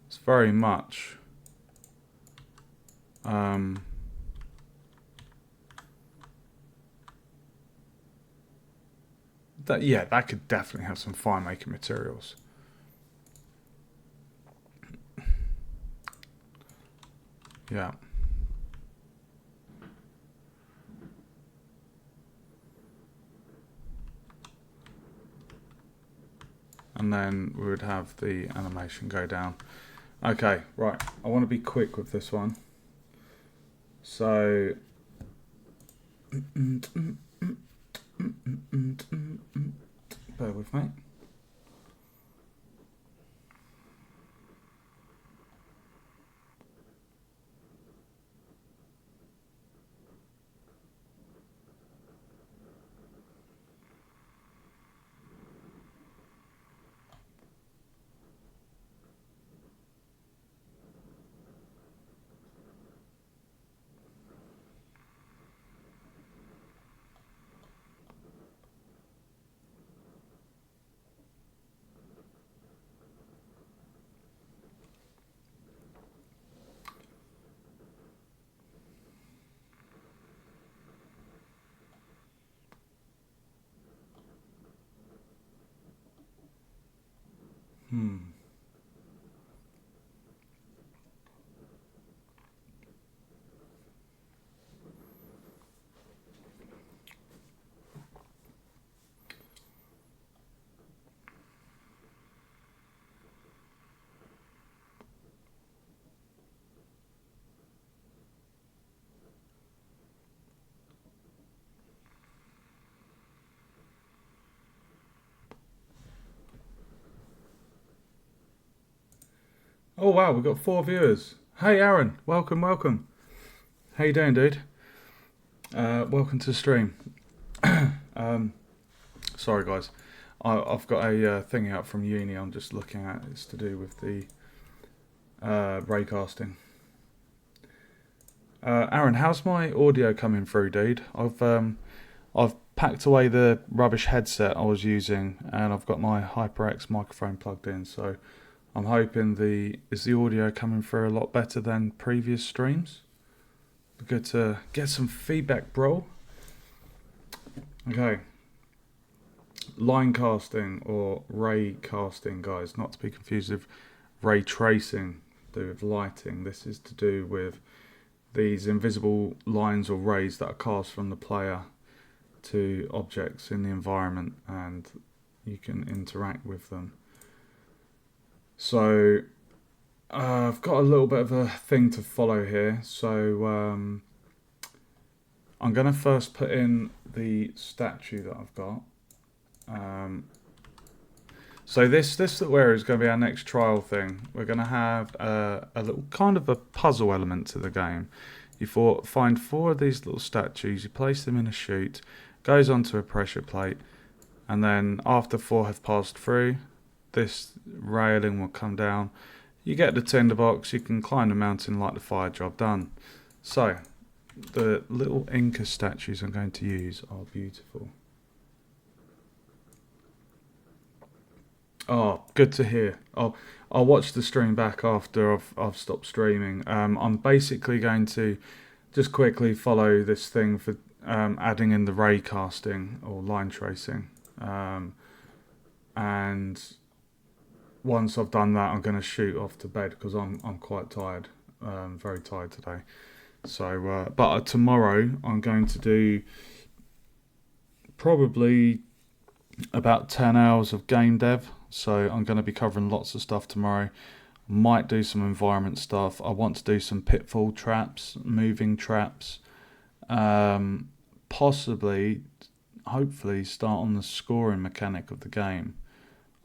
it's very much that could definitely have some fire making materials. Yeah. And then we would have the animation go down. Okay, right. I want to be quick with this one. So, bear with me. Oh wow, we've got 4 viewers. Hey Aaron, welcome, welcome. How you doing, dude? Welcome to the stream. Sorry guys, I've got a thing out from uni. I'm just looking at. It's to do with the raycasting. Aaron, how's my audio coming through, dude? I've packed away the rubbish headset I was using, and I've got my HyperX microphone plugged in. So I'm hoping is the audio coming through a lot better than previous streams. Be good to get some feedback, bro. Okay. Line casting or ray casting, guys, not to be confused with ray tracing, to do with lighting. This is to do with these invisible lines or rays that are cast from the player to objects in the environment, and you can interact with them. So I've got a little bit of a thing to follow here. So I'm going to first put in the statue that I've got. So this little area is going to be our next trial thing. We're going to have a little kind of a puzzle element to the game. You find 4 of these little statues, you place them in a chute, goes onto a pressure plate, and then after 4 have passed through, this railing will come down. You get the tinderbox, you can climb the mountain like the fire job done. So, the little Inca statues I'm going to use are beautiful. Oh, good to hear. I'll watch the stream back after I've stopped streaming. I'm basically going to just quickly follow this thing for adding in the ray casting or line tracing. And once I've done that, I'm going to shoot off to bed because I'm quite tired, very tired today. So, but tomorrow I'm going to do probably about 10 hours of game dev. So I'm going to be covering lots of stuff tomorrow. Might do some environment stuff. I want to do some pitfall traps, moving traps. Possibly, hopefully, start on the scoring mechanic of the game.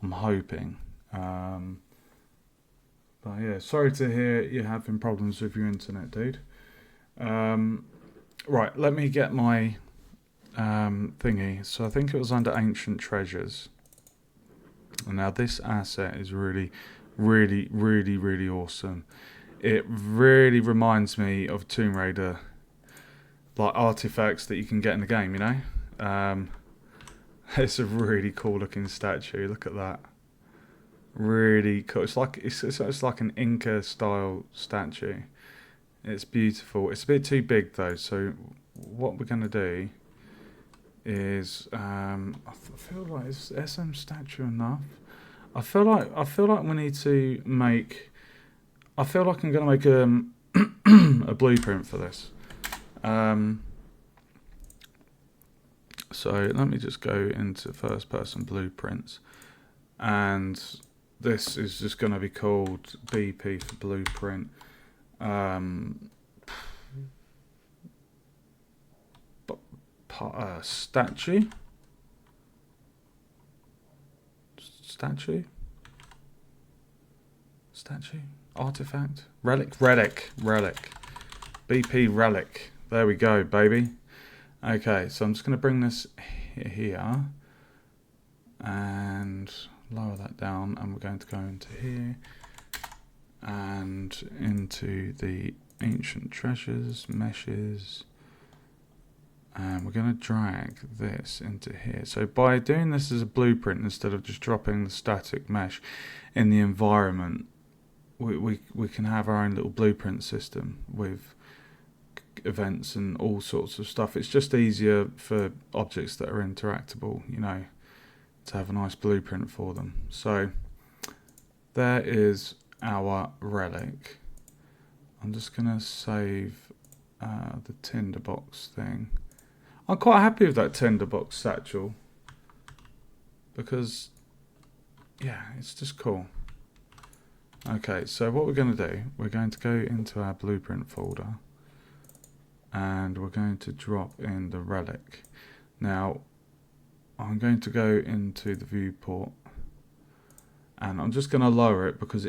I'm hoping. But yeah, sorry to hear you're having problems with your internet, dude. Right, let me get my thingy. So I think it was under ancient treasures. And now this asset is really, really, really, really awesome. It really reminds me of Tomb Raider, like artifacts that you can get in the game, you know? It's a really cool looking statue. Look at that. Really cool. It's like an Inca style statue. It's beautiful. It's a bit too big though. So what we're gonna do is I feel like is SM statue enough. I feel like we need to make. I feel like I'm gonna make a blueprint for this. So let me just go into first person blueprints, and this is just going to be called BP for blueprint. Statue, artifact, relic, BP relic. There we go, baby. Okay, so I'm just going to bring this here and lower that down, and we're going to go into here and into the ancient treasures, meshes, and we're going to drag this into here. So by doing this as a blueprint instead of just dropping the static mesh in the environment, we can have our own little blueprint system with events and all sorts of stuff. It's just easier for objects that are interactable, you know, to have a nice blueprint for them. So there is our relic. I'm just gonna save the tinderbox thing. I'm quite happy with that tinderbox satchel because, yeah, it's just cool. Okay, so what we're going to do, we're going to go into our blueprint folder and we're going to drop in the relic. Now, I'm going to go into the viewport and I'm just going to lower it because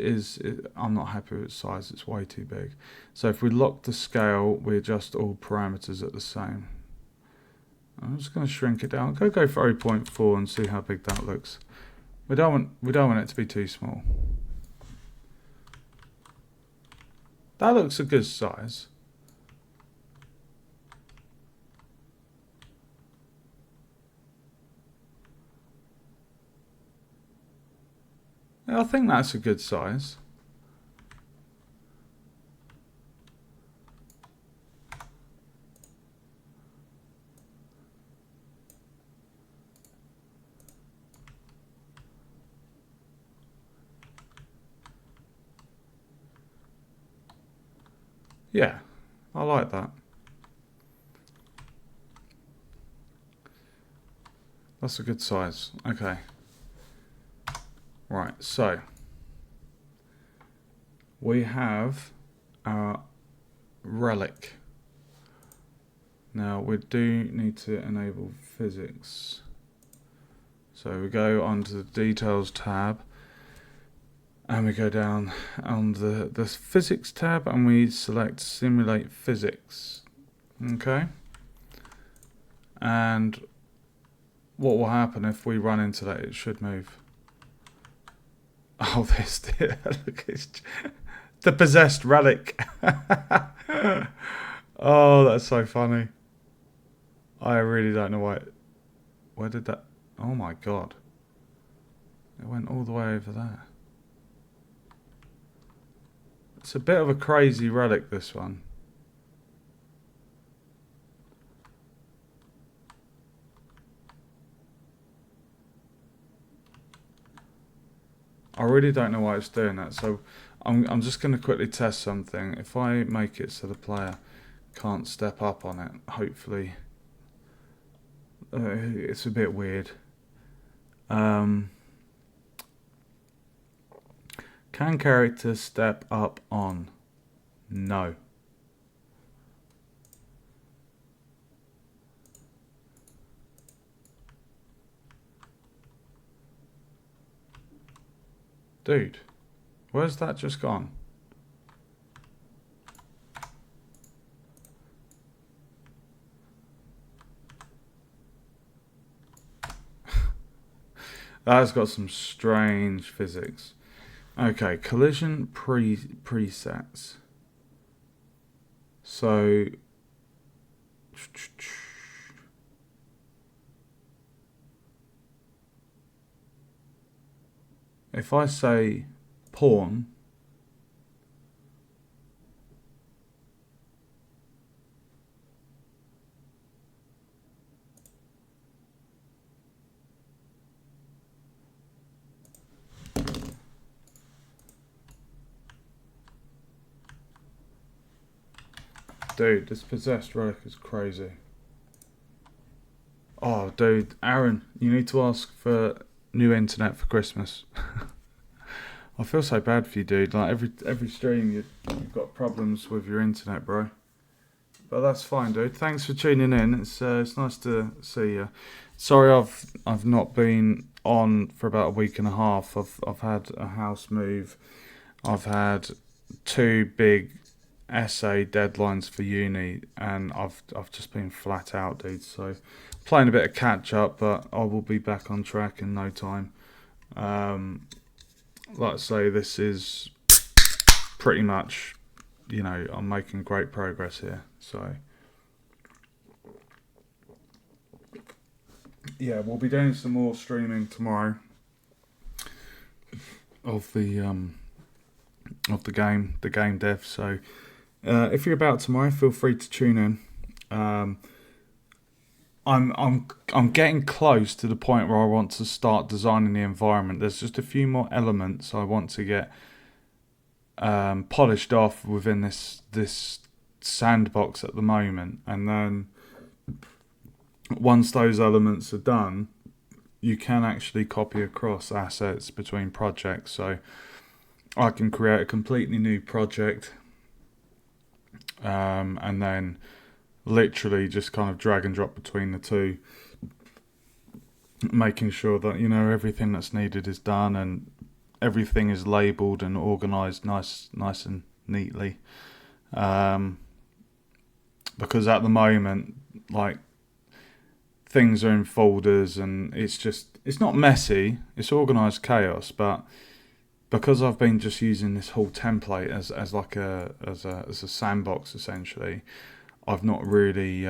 I'm not happy with its size, it's way too big. So if we lock the scale, we adjust all parameters at the same. I'm just going to shrink it down. Go for 0.4 and see how big that looks. We don't want it to be too small. That looks a good size. Yeah, I think that's a good size. Yeah, I like that. That's a good size. Okay. Right, so we have our relic. Now we do need to enable physics. So we go onto the details tab and we go down on the physics tab and we select simulate physics. Okay. And what will happen if we run into that? It should move. Oh, this look, it's the possessed relic. Oh, that's so funny. I really don't know why. Where did that? Oh my god! It went all the way over there. It's a bit of a crazy relic, this one. I really don't know why it's doing that, so I'm just going to quickly test something. If I make it so the player can't step up on it, hopefully it's a bit weird. Can characters step up on? No. Dude, where's that just gone? That's got some strange physics. Okay, collision presets. So if I say pawn, dude, this possessed relic is crazy. Oh, dude, Aaron, you need to ask for new internet for Christmas. I feel so bad for you, dude. Like every stream, you've got problems with your internet, bro. But that's fine, dude. Thanks for tuning in. It's nice to see you. Sorry, I've not been on for about a week and a half. I've had a house move. I've had two big essay deadlines for uni, and I've just been flat out, dude. So playing a bit of catch up, but I will be back on track in no time. Like I say, this is pretty much, I'm making great progress here. So yeah, we'll be doing some more streaming tomorrow of the game dev. So if you're about tomorrow, feel free to tune in. I'm getting close to the point where I want to start designing the environment. There's just a few more elements I want to get polished off within this sandbox at the moment, and then once those elements are done, you can actually copy across assets between projects. So I can create a completely new project, and then literally just kind of drag and drop between the two, making sure that everything that's needed is done and everything is labelled and organised nice and neatly. Because at the moment, like, things are in folders and it's not messy, it's organised chaos, but because I've been just using this whole template as like a sandbox essentially, I've not really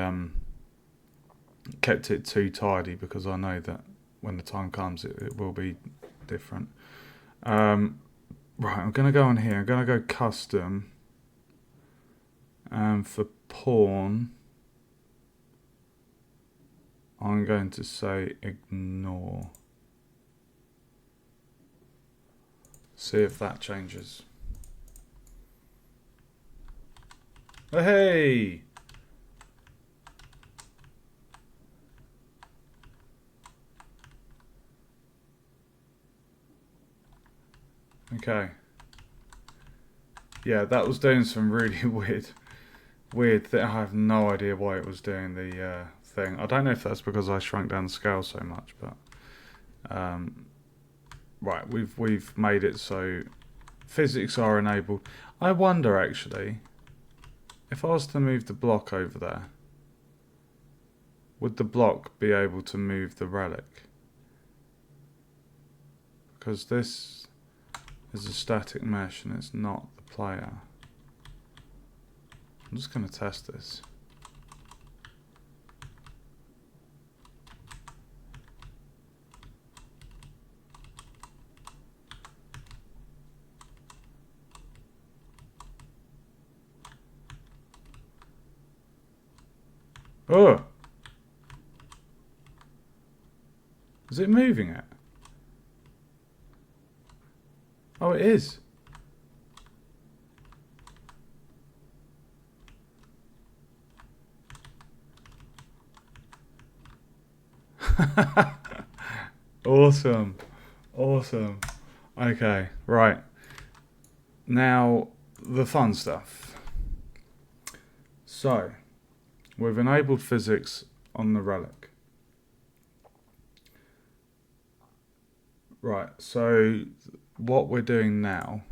kept it too tidy, because I know that when the time comes it will be different. Right, I'm going to go on here, I'm going to go custom, and for pawn I'm going to say ignore. See if that changes. Hey! Okay. Yeah, that was doing some really weird thing. I have no idea why it was doing the thing. I don't know if that's because I shrunk down the scale so much, but right, we've made it so physics are enabled. I wonder actually, if I was to move the block over there, would the block be able to move the relic? Because this is a static mesh and it's not the player. I'm just going to test this. Oh! Is it moving it? Oh, it is. Awesome. Awesome. Okay, right. Now, the fun stuff. So, we've enabled physics on the relic. Right, so what we're doing now,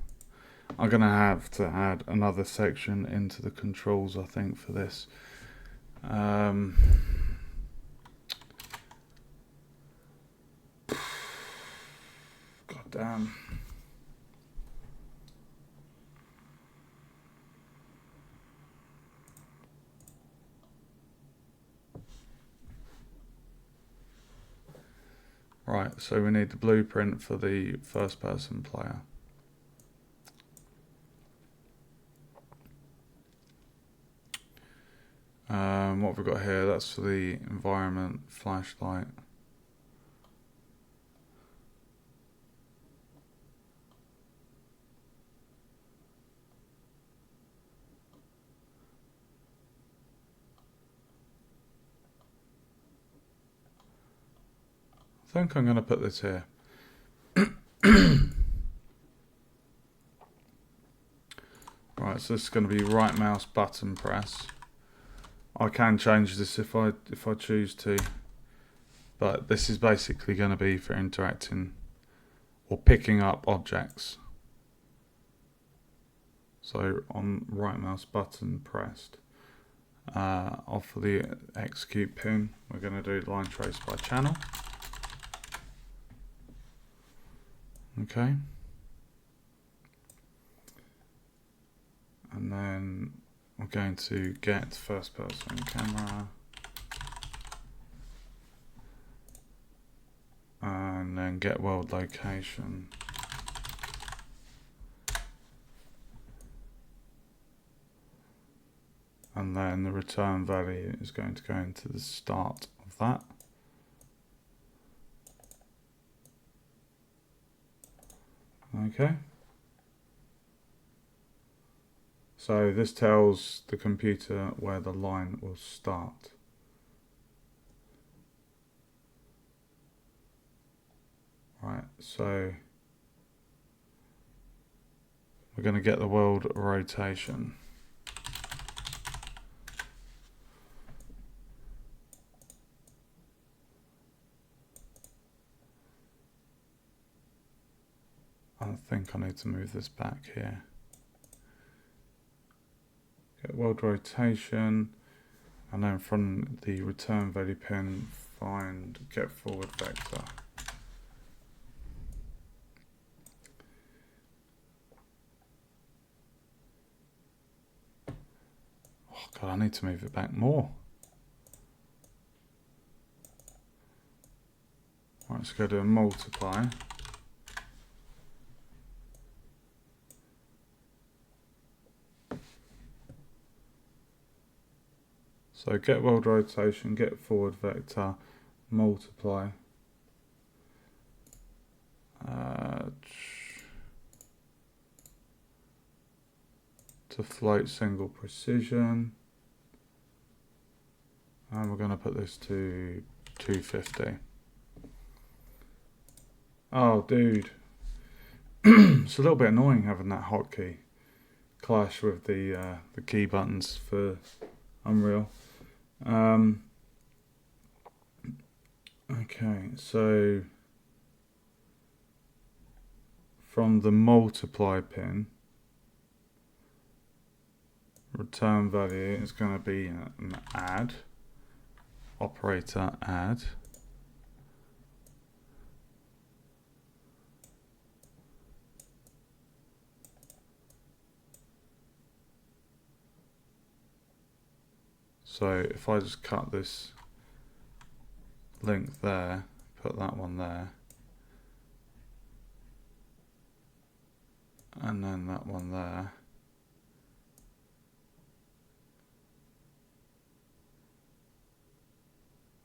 I'm going to have to add another section into the controls, I think, for this. God damn. Right, so we need the blueprint for the first person player. What have we got here? That's for the environment flashlight. I think I'm going to put this here. Right, so this is going to be right mouse button press. I can change this if I choose to, but this is basically going to be for interacting or picking up objects. So on right mouse button pressed, off of the execute pin, we're going to do line trace by channel. Okay. And then we're going to get first person camera. And then get world location. And then the return value is going to go into the start of that. Okay. So this tells the computer where the line will start. Right, so we're going to get the world rotation. I think I need to move this back here. Get world rotation, and then from the return value pin, find get forward vector. Oh God, I need to move it back more. Right, let's go to a multiply. So get world rotation, get forward vector, multiply. To float single precision. And we're going to put this to 250. Oh, dude. It's a little bit annoying having that hotkey clash with the key buttons for Unreal. Okay, so from the multiply pin, return value is going to be an add, operator add. So if I just cut this link there, put that one there, and then that one there,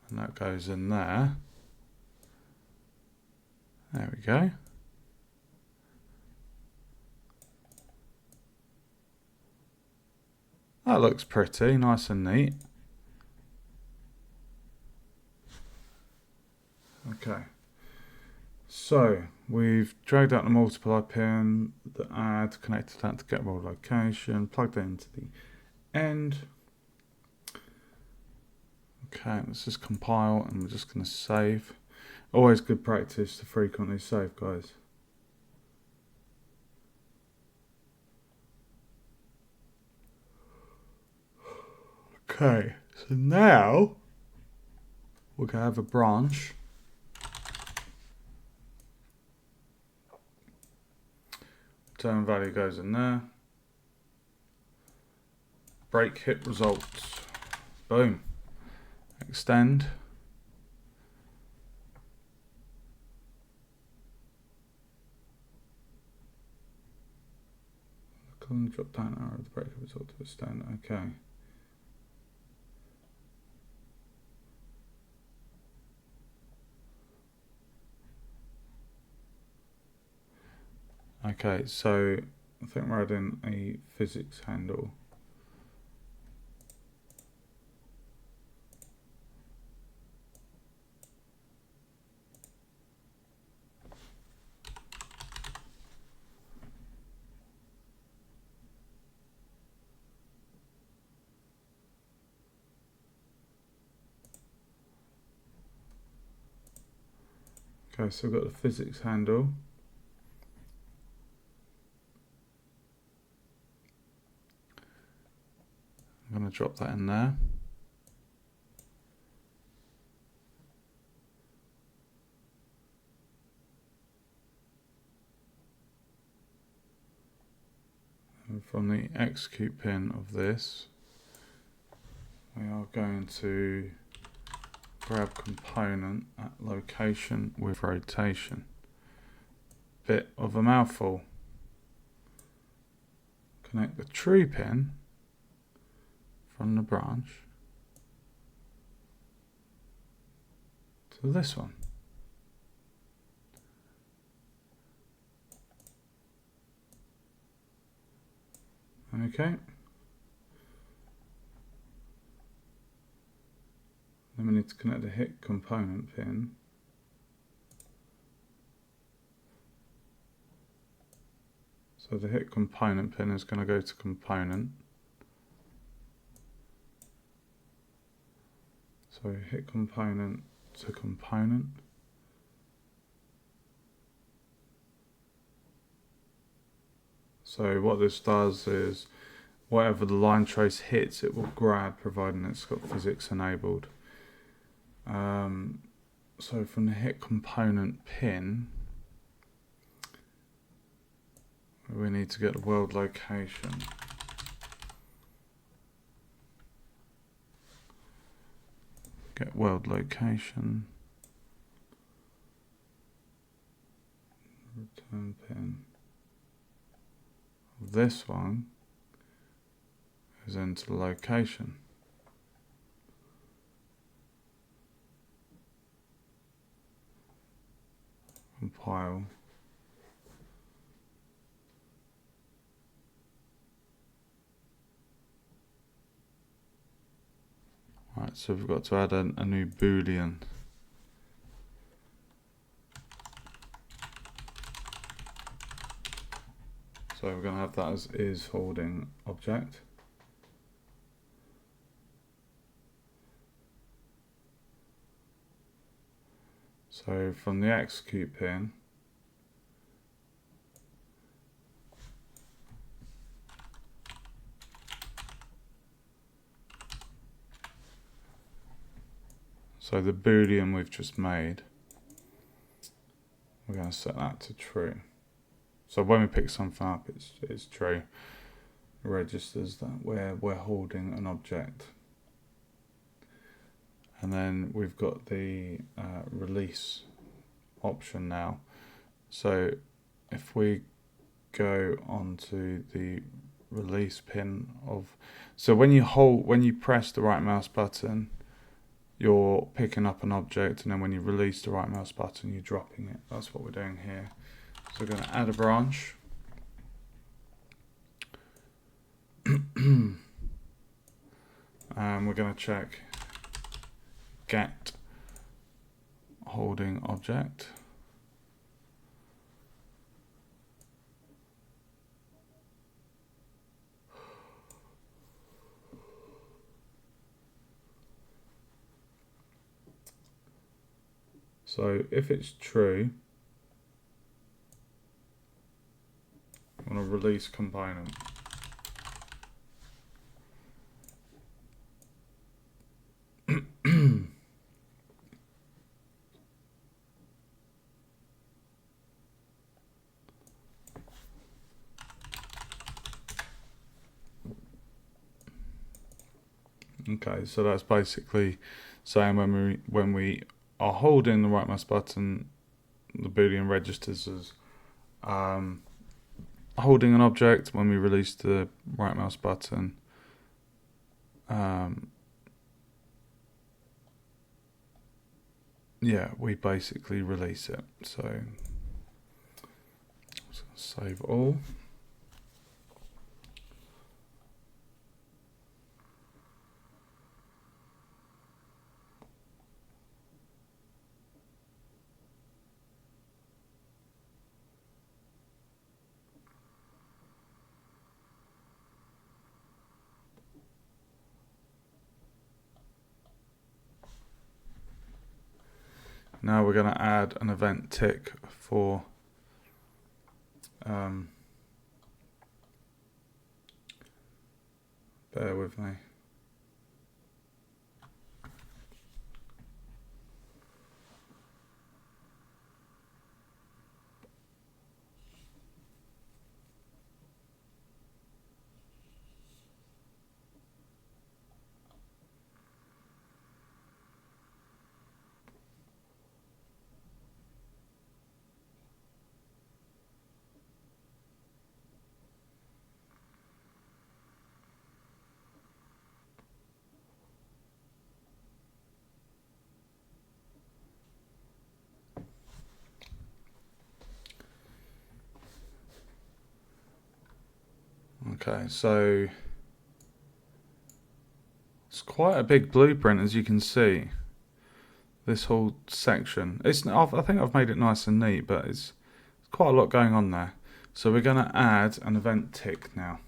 and that goes in there. There we go. That looks pretty, nice and neat. Okay, so we've dragged out the multiply pin, the add, connected that to get world location, plugged that into the end. Okay, let's just compile and we're just going to save. Always good practice to frequently save, guys. Okay, so now we're going to have a branch. Return value goes in there. Break hit results. Boom. Extend. Column drop down arrow of the break hit result to extend. Okay. Okay, so I think we're adding a physics handle. Okay, so we've got the physics handle. I'm going to drop that in there. And from the execute pin of this, we are going to grab component at location with rotation. Bit of a mouthful. Connect the true pin from the branch to this one. Okay. Then we need to connect the hit component pin. So the hit component pin is going to go to component. So hit component to component. So what this does is whatever the line trace hits, it will grab, providing it's got physics enabled. So from the hit component pin, we need to get the world location. Get world location. Return pin. This one is into the location. Compile. Right, so we've got to add a new boolean. So we're going to have that as is holding object. So from the execute pin, so the boolean we've just made, we're going to set that to true. So when we pick something up, it's true. It registers that we're holding an object. And then we've got the release option now. So if we go onto the release pin of, so when you press the right mouse button, you're picking up an object, and then when you release the right mouse button, you're dropping it. That's what we're doing here. So we're going to add a branch. And we're going to check get holding object. So if it's true, I want to release component. Okay, so that's basically saying when we are holding the right mouse button, the boolean registers as holding an object. When we release the right mouse button, yeah, we basically release it. So save all. Now we're going to add an event tick for bear with me. Okay, so it's quite a big blueprint, as you can see. This whole section. I think I've made it nice and neat, but it's quite a lot going on there. So we're going to add an event tick now.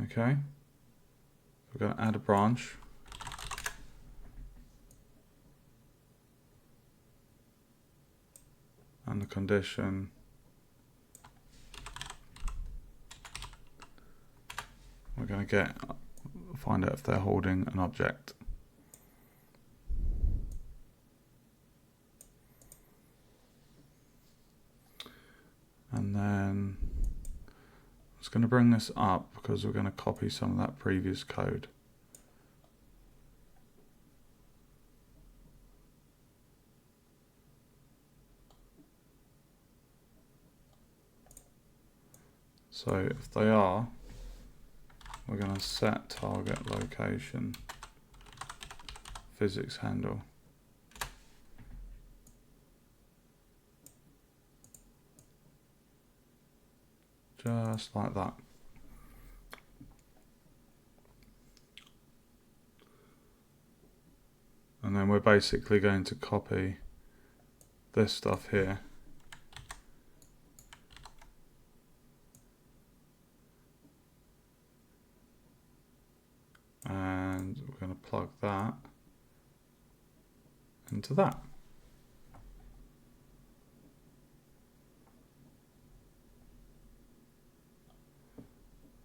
Okay. We're going to add a branch. And the condition. We're going to find out if they're holding an object. And then I'm just going to bring this up because we're going to copy some of that previous code. So if they are, we're going to set target location physics handle. Just like that. And then we're basically going to copy this stuff here. And we're going to plug that into that.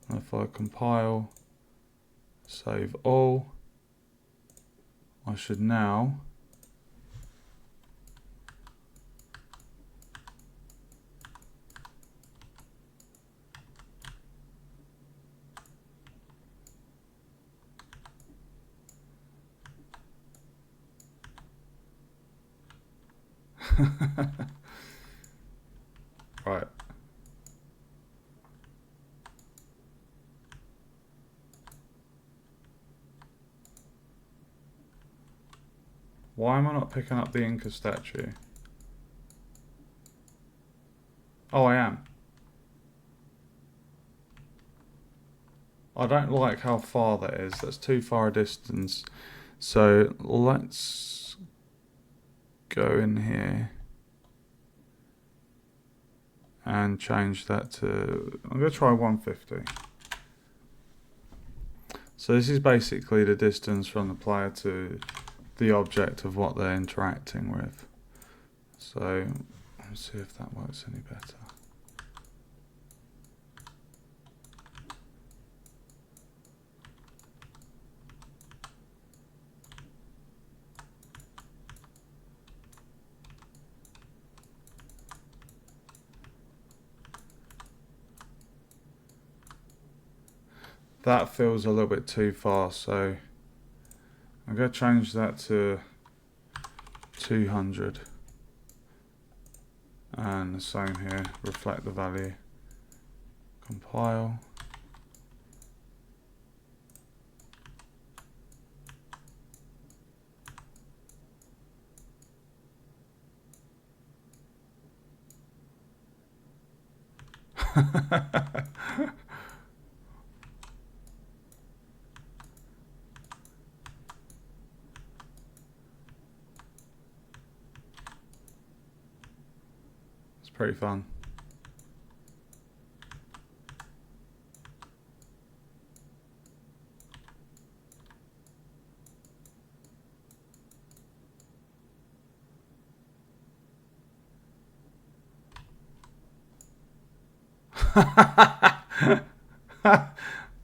And if I compile, save all, I should now right. Why am I not picking up the Inca statue? Oh, I am. I don't like how far that is. That's too far a distance. So let's go in here and change that to, I'm going to try 150. So this is basically the distance from the player to the object of what they're interacting with. So let's see if that works any better. That feels a little bit too far, so I'm going to change that to 200. And the same here, reflect the value. Compile. It's pretty fun.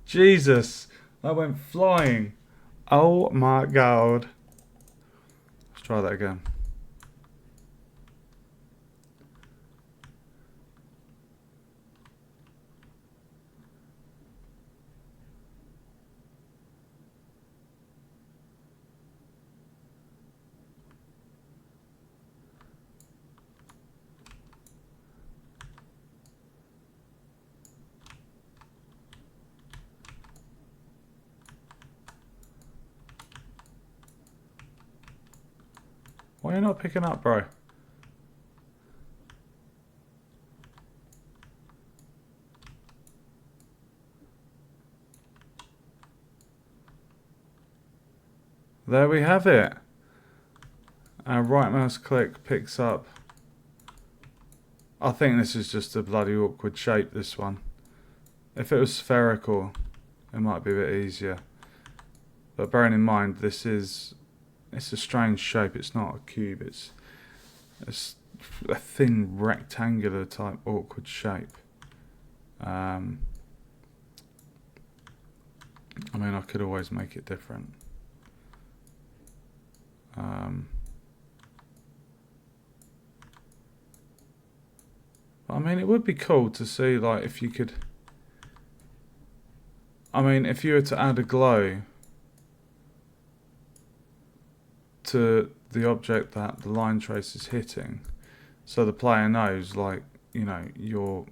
Jesus, that went flying. Oh my god. Let's try that again. Why are you not picking up, bro? There we have it. Our right mouse click picks up. I think this is just a bloody awkward shape, this one. If it was spherical, it might be a bit easier. But bearing in mind, it's a strange shape. It's not a cube. It's a thin rectangular type awkward shape. I mean, I could always make it different. I mean, it would be cool to see, like, if you could... I mean, if you were to add a glow to the object that the line trace is hitting, so the player knows, like, you know, you're...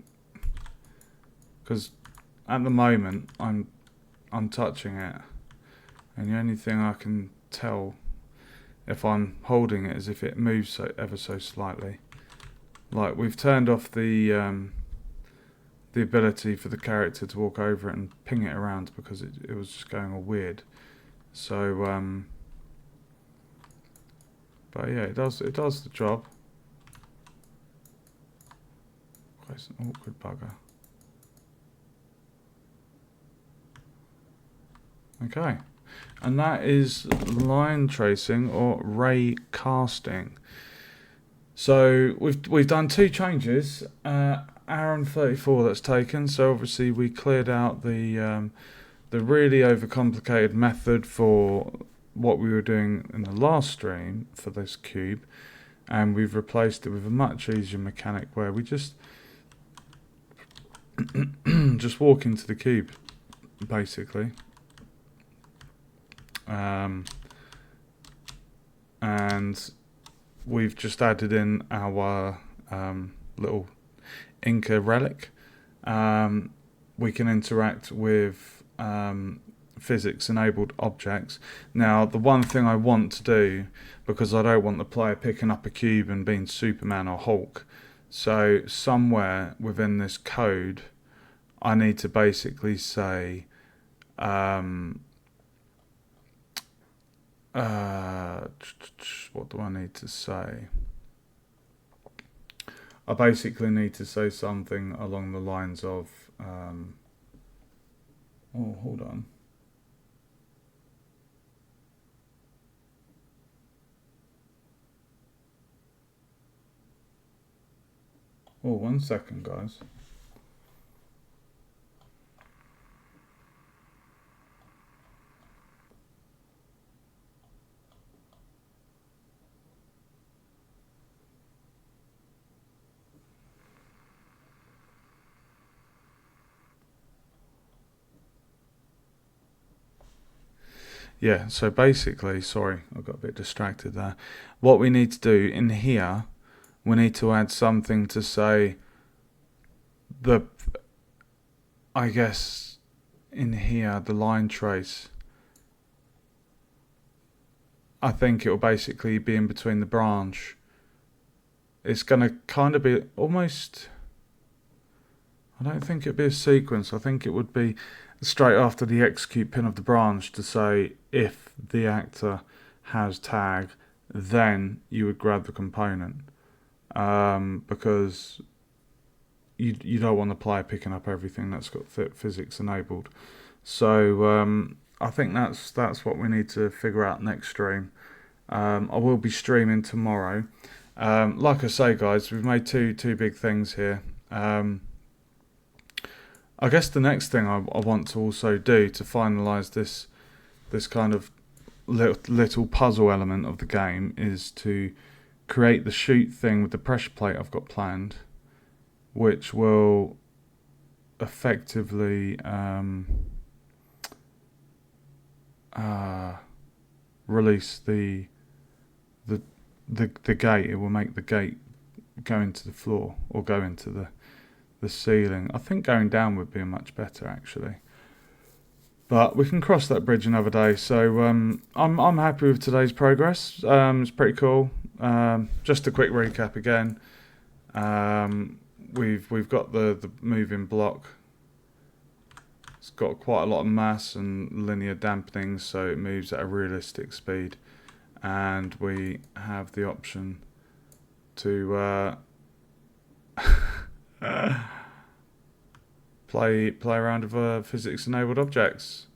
Because at the moment, I'm touching it, and the only thing I can tell if I'm holding it is if it moves ever so slightly. Like, we've turned off the ability for the character to walk over it and ping it around because it was just going all weird. So, but yeah, it does the job. It's an awkward bugger. Okay, and that is line tracing or ray casting. So we've done two changes. Hour and 34 that's taken. So obviously we cleared out the really overcomplicated method for what we were doing in the last stream for this cube, and we've replaced it with a much easier mechanic where we just just walk into the cube, basically. And we've just added in our little Inca relic. We can interact with physics enabled objects. Now, the one thing I want to do, because I don't want the player picking up a cube and being Superman or Hulk, so somewhere within this code I need to basically say what do I need to say? I basically need to say something along the lines of oh, hold on. Oh, 1 second, guys. Yeah, so basically, sorry, I got a bit distracted there. What we need to do in here, we need to add something to say I guess in here, the line trace. I think it will basically be in between the branch. It's going to kind of be almost... I don't think it'd be a sequence. I think it would be straight after the execute pin of the branch to say if the actor has tag, then you would grab the component, because you don't want the player picking up everything that's got physics enabled. So I think that's what we need to figure out next stream. I will be streaming tomorrow. Like I say, guys, we've made two big things here. I guess the next thing I want to also do to finalise this kind of little puzzle element of the game is to create the chute thing with the pressure plate I've got planned, which will effectively release the gate. It will make the gate go into the floor or go into the ceiling. I think going down would be much better actually. But we can cross that bridge another day. So I'm happy with today's progress. It's pretty cool. Just a quick recap again. We've got the moving block. It's got quite a lot of mass and linear dampening, so it moves at a realistic speed. And we have the option to play around with physics enabled objects.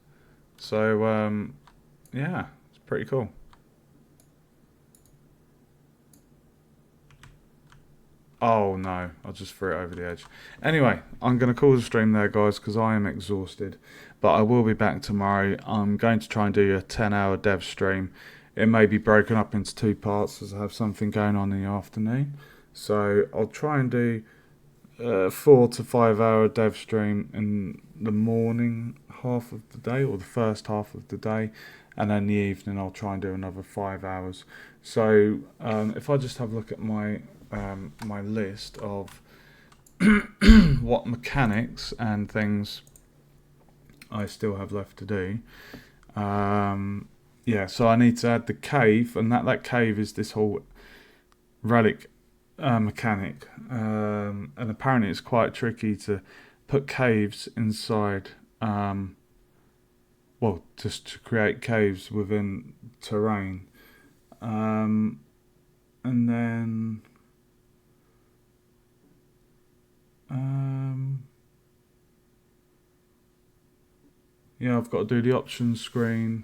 So yeah, it's pretty cool. Oh no, I just threw it over the edge. Anyway, I'm going to call the stream there, guys, because I am exhausted. But I will be back tomorrow. I'm going to try and do a 10-hour dev stream. It may be broken up into 2 parts as I have something going on in the afternoon. So I'll try and do 4 to 5 hour dev stream in the morning half of the day, or the first half of the day, and then the evening I'll try and do another 5 hours. So if I just have a look at my my list of what mechanics and things I still have left to do. Yeah, so I need to add the cave, and that cave is this whole relic mechanic, and apparently it's quite tricky to put caves inside, well, just to create caves within terrain, and then yeah, I've got to do the options screen.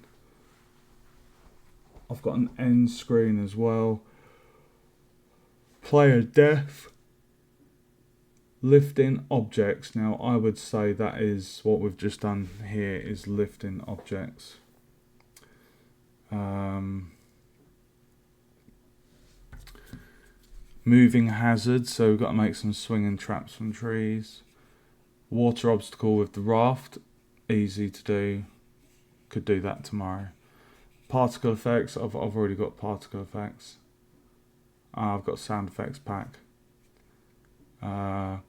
I've got an end screen as well. Player def. Lifting objects. Now I would say that is what we've just done here, is lifting objects. Moving hazards, so we've got to make some swinging traps from trees. Water obstacle with the raft, easy to do. Could do that tomorrow. Particle effects, I've already got particle effects. I've got sound effects pack. Yeah.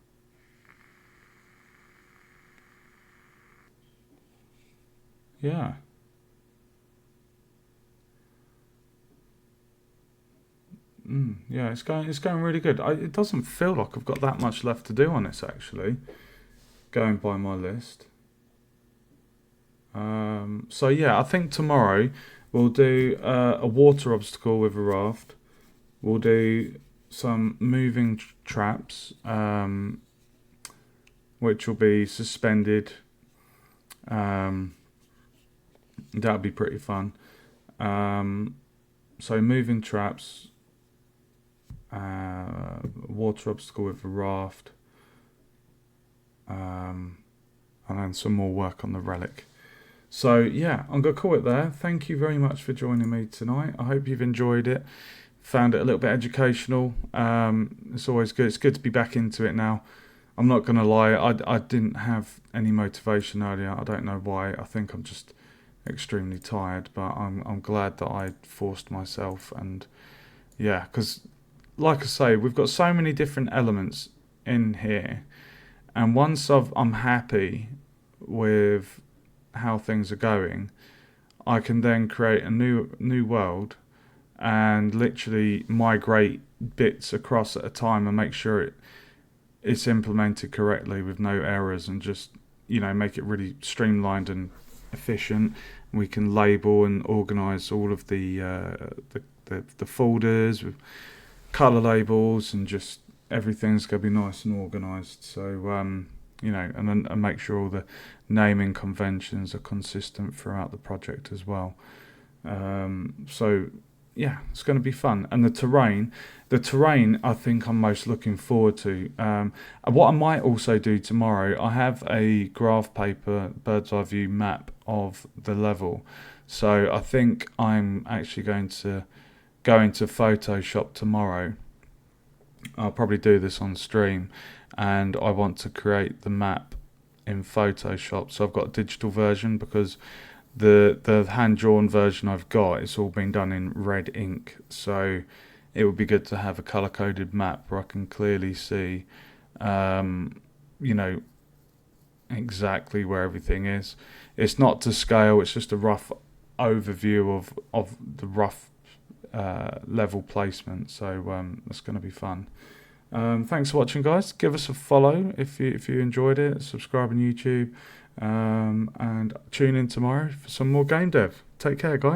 Yeah, it's going really good. It doesn't feel like I've got that much left to do on this actually, going by my list. So yeah, I think tomorrow we'll do a water obstacle with a raft. We'll do some moving traps, which will be suspended. That'll be pretty fun. So moving traps, water obstacle with a raft, and then some more work on the relic. So yeah, I'm going to call it there. Thank you very much for joining me tonight. I hope you've enjoyed it. Found it a little bit educational. It's always good. It's good to be back into it now. I'm not going to lie, I didn't have any motivation earlier. I don't know why. I think I'm just extremely tired, but I'm glad that I forced myself. And yeah, because like I say, we've got so many different elements in here, and once I'm happy with how things are going, I can then create a new world and literally migrate bits across at a time and make sure it's implemented correctly with no errors, and just, you know, make it really streamlined and efficient. We can label and organize all of the folders with color labels, and just everything's going to be nice and organized. So you know, and make sure all the naming conventions are consistent throughout the project as well. So yeah, it's going to be fun. And the terrain, I think I'm most looking forward to. And what I might also do tomorrow, I have a graph paper bird's eye view map of the level. So I think I'm actually going to go into Photoshop tomorrow. I'll probably do this on stream, and I want to create the map in Photoshop. So I've got a digital version because the hand drawn version I've got, it's all been done in red ink. So it would be good to have a color coded map where I can clearly see, you know, exactly where everything is. It's not to scale. It's just a rough overview of the rough level placement. So that's going to be fun. Thanks for watching, guys. Give us a follow if you enjoyed it. Subscribe on YouTube, and tune in tomorrow for some more game dev. Take care, guys.